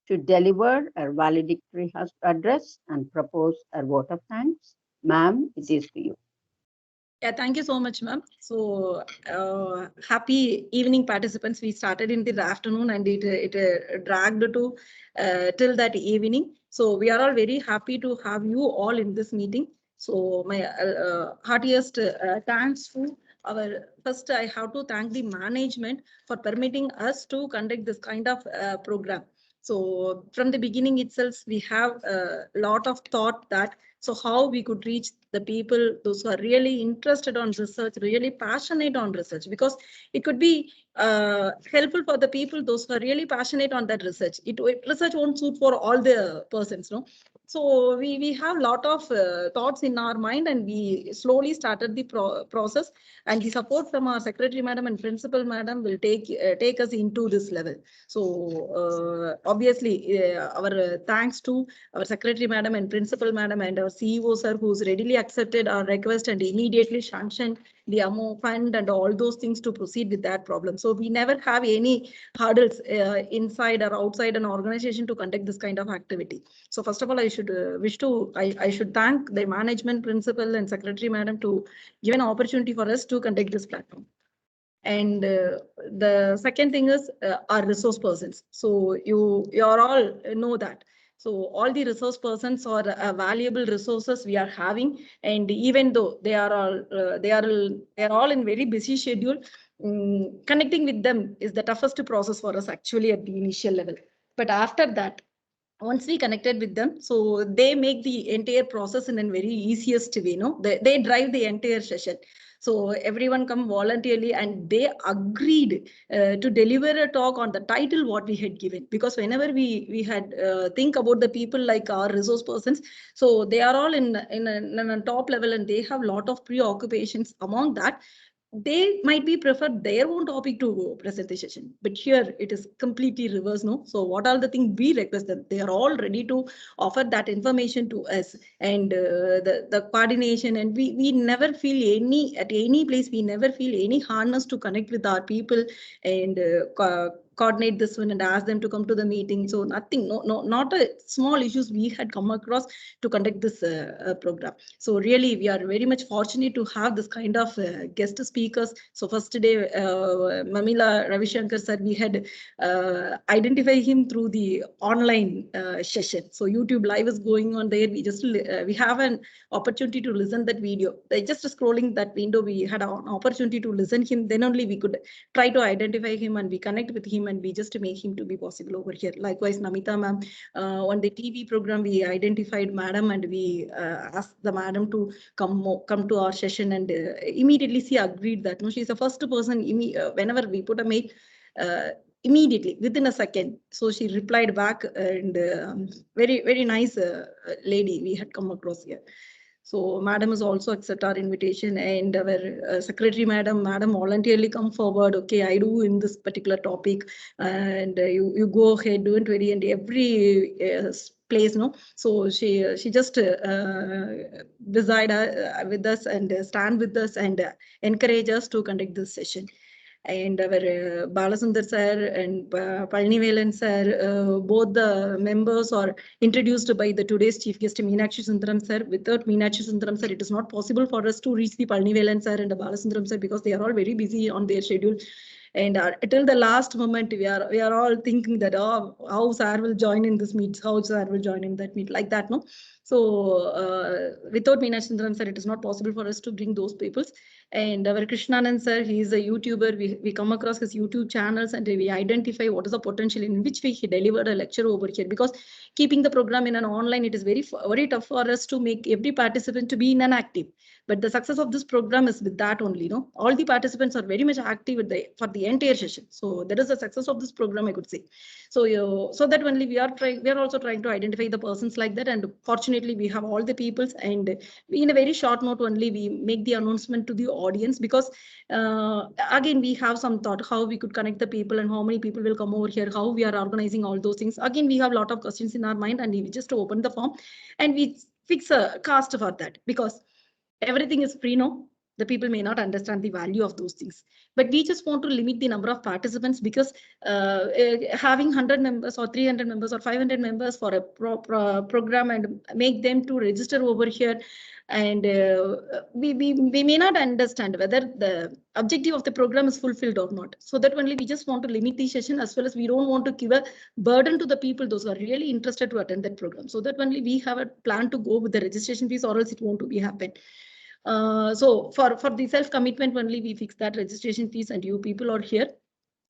E: to deliver a valedictory address and propose a vote of thanks. Ma'am, it is to you.
M: Yeah, thank you so much, ma'am. So happy evening, participants. We started in the afternoon and it dragged to till that evening. So we are all very happy to have you all in this meeting. So my heartiest thanks to our first. I have to thank the management for permitting us to conduct this kind of program. So from the beginning itself, we have a lot of thought that So how we could reach the people, those who are really interested on research, really passionate on research, because it could be helpful for the people, those who are really passionate on that research. Research won't suit for all the persons, no? So we have a lot of thoughts in our mind, and we slowly started the process, and the support from our secretary madam and principal madam will take us into this level. So obviously our thanks to our secretary madam and principal madam and our CEO sir, who's readily accepted our request and immediately sanctioned the amount fund and all those things to proceed with that problem. So we never have any hurdles inside or outside an organization to conduct this kind of activity. So first of all, I should I should thank the management, principal and secretary madam to give an opportunity for us to conduct this platform. And the second thing is our resource persons. So you all know that. So all the resource persons are valuable resources we are having, and even though they are all in very busy schedule, connecting with them is the toughest process for us actually at the initial level. But after that, once we connected with them, so they make the entire process in a very easiest way. No, they drive the entire session. So everyone come voluntarily, and they agreed to deliver a talk on the title what we had given. Because whenever we had think about the people like our resource persons, so they are all in a top level, and they have a lot of preoccupations. Among that, they might be prefer their own topic to present the session, but here it is completely reverse. No, so what are the things we request them? They are all ready to offer that information to us, and the coordination, and we never feel at any place we never feel any hardness to connect with our people and coordinate this one and ask them to come to the meeting. So nothing, not a small issues we had come across to conduct this program. So really, we are very much fortunate to have this kind of guest speakers. So first day, Mamila Ravishankar sir, we had identified him through the online session. So YouTube live is going on there. We have an opportunity to listen that video. Just scrolling that window, we had an opportunity to listen him. Then only we could try to identify him, and we connect with him, and we just make him to be possible over here. Likewise, Namita ma'am, on the TV program, we identified madam, and we asked the madam to come to our session, and immediately she agreed that no, she's the first person whenever we put a mail, immediately within a second. So she replied back, and very nice lady we had come across here. So madam has also accept our invitation, and our secretary madam voluntarily come forward. Okay, I do in this particular topic, and you go ahead, don't worry, and every place, no. So she just beside with us and stand with us and encourage us to conduct this session. And our Balasundar sir and Palnivelan sir, both the members are introduced by the today's chief guest Meenakshi Sundaram sir. Without Meenakshi Sundaram sir, it is not possible for us to reach the Palnivelan sir and the Balasundaram sir, because they are all very busy on their schedule. And till the last moment, we are all thinking that, oh, how sir will join in this meet, how sir will join in that meet, like that, no. So without Meenakshi Sundaram sir, it is not possible for us to bring those peoples. And our Krishnanand sir, he is a YouTuber. We come across his YouTube channels, and we identify what is the potential in which way he delivered a lecture over here. Because keeping the program in an online, it is very tough for us to make every participant to be in an active. But the success of this program is with that only, no. All the participants are very much active for the entire session. So that is the success of this program, I could say. So so that only we are also trying to identify the persons like that. And fortunately, we have all the peoples, and we, in a very short note only, we make the announcement to the audience, because again, we have some thought how we could connect the people and how many people will come over here, how we are organizing all those things. Again, we have a lot of questions in our mind, and we just open the form and we fix a cost for that, because everything is free, no. The people may not understand the value of those things, but we just want to limit the number of participants, because having 100 members or 300 members or 500 members for a program and make them to register over here, and we may not understand whether the objective of the program is fulfilled or not. So that only we just want to limit the session, as well as we don't want to give a burden to the people, those who are really interested to attend that program. So that only we have a plan to go with the registration fees, or else it won't be happen. So for the self-commitment only, we fix that registration fees, and you people are here.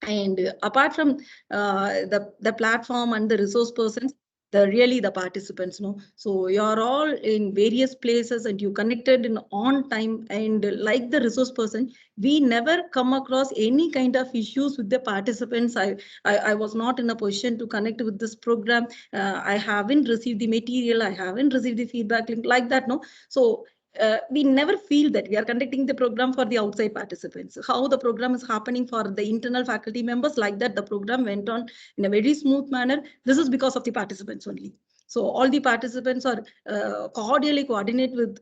M: And apart from the platform and the resource persons, the participants, no? So you're all in various places and you connected in on time, and like the resource person, we never come across any kind of issues with the participants. I was not in a position to connect with this program. I haven't received the material, I haven't received the feedback link like that, no? So we never feel that we are conducting the program for the outside participants. How the program is happening for the internal faculty members, like that the program went on in a very smooth manner. This is because of the participants only. So all the participants are cordially coordinate with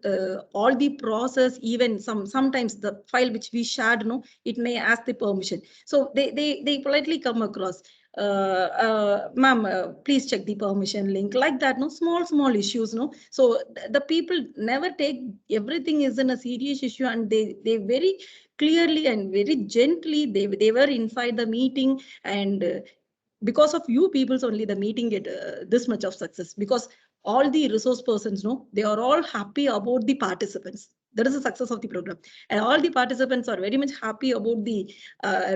M: all the process. Even sometimes the file which we shared, no, it may ask the permission. So they politely come across, ma'am, please check the permission link, like that, no? Small issues, no? So the people never take everything is in a serious issue, and they very clearly and very gently they were inside the meeting, and because of you peoples only the meeting get this much of success, because all the resource persons, no, they are all happy about the participants. That is the success of the program, and all the participants are very much happy about the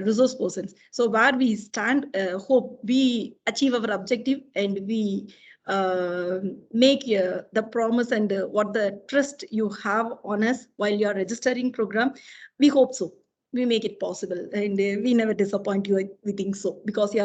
M: resource persons. So where we stand, hope we achieve our objective, and we make the promise and what the trust you have on us while you are registering program. We hope so. We make it possible, and we never disappoint you. We think so, because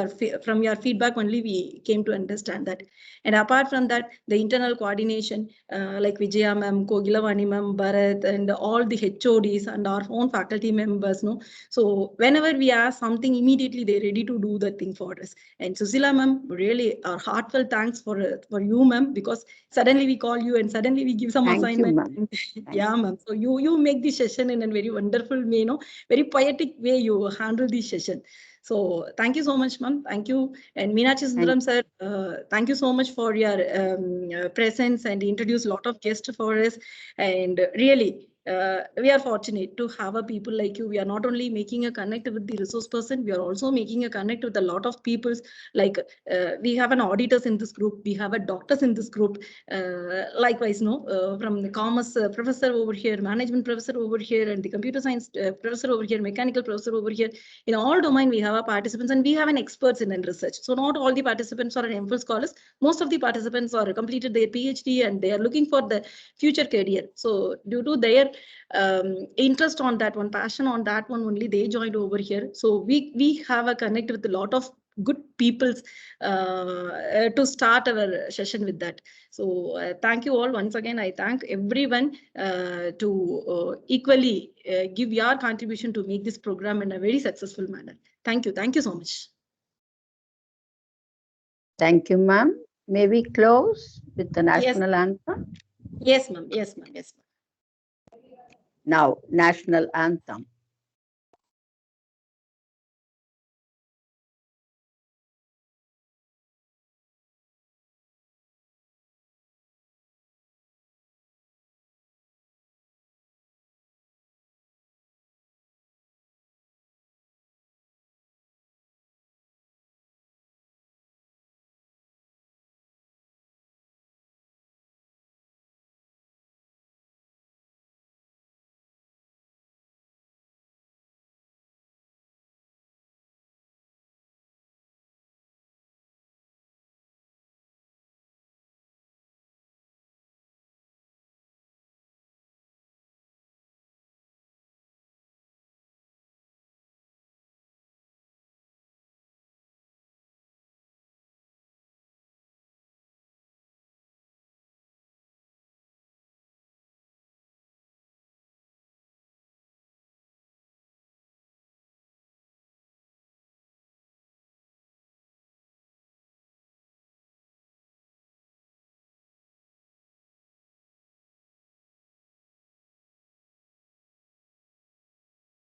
M: from your feedback only we came to understand that. And apart from that, the internal coordination, like Vijaya ma'am, Kogilavani ma'am, Bharat, and all the HODs and our own faculty members, no. So whenever we ask something, immediately they're ready to do the thing for us. And Susila ma'am, really our heartfelt thanks for you, ma'am, because suddenly we call you and suddenly we give some
E: Thank you,
M: assignment.
E: ma'am.
M: Yeah, ma'am. So you make the session in a very wonderful way, no? Very poetic way you handle the session. So thank you so much, ma'am. Thank you. And Meenakshi Sundaram sir, thank you so much for your presence and introduce a lot of guests for us. And really, we are fortunate to have a people like you. We are not only making a connect with the resource person, we are also making a connect with a lot of peoples. Like we have an auditors in this group, we have a doctors in this group. Likewise, no, from the commerce professor over here, management professor over here, and the computer science professor over here, mechanical professor over here. In all domain, we have our participants, and we have an experts in research. So not all the participants are an MPhil scholars. Most of the participants are completed their PhD and they are looking for the future career. So due to their interest on that one, passion on that one only, they joined over here. So we have a connect with a lot of good peoples to start our session with that. So thank you all once again. I thank everyone to equally give your contribution to make this program in a very successful manner. Thank you. Thank you so much.
E: Thank you, ma'am. May we close with the national anthem?
M: Yes, ma'am. Yes, ma'am. Yes, ma'am.
E: Now, national anthem.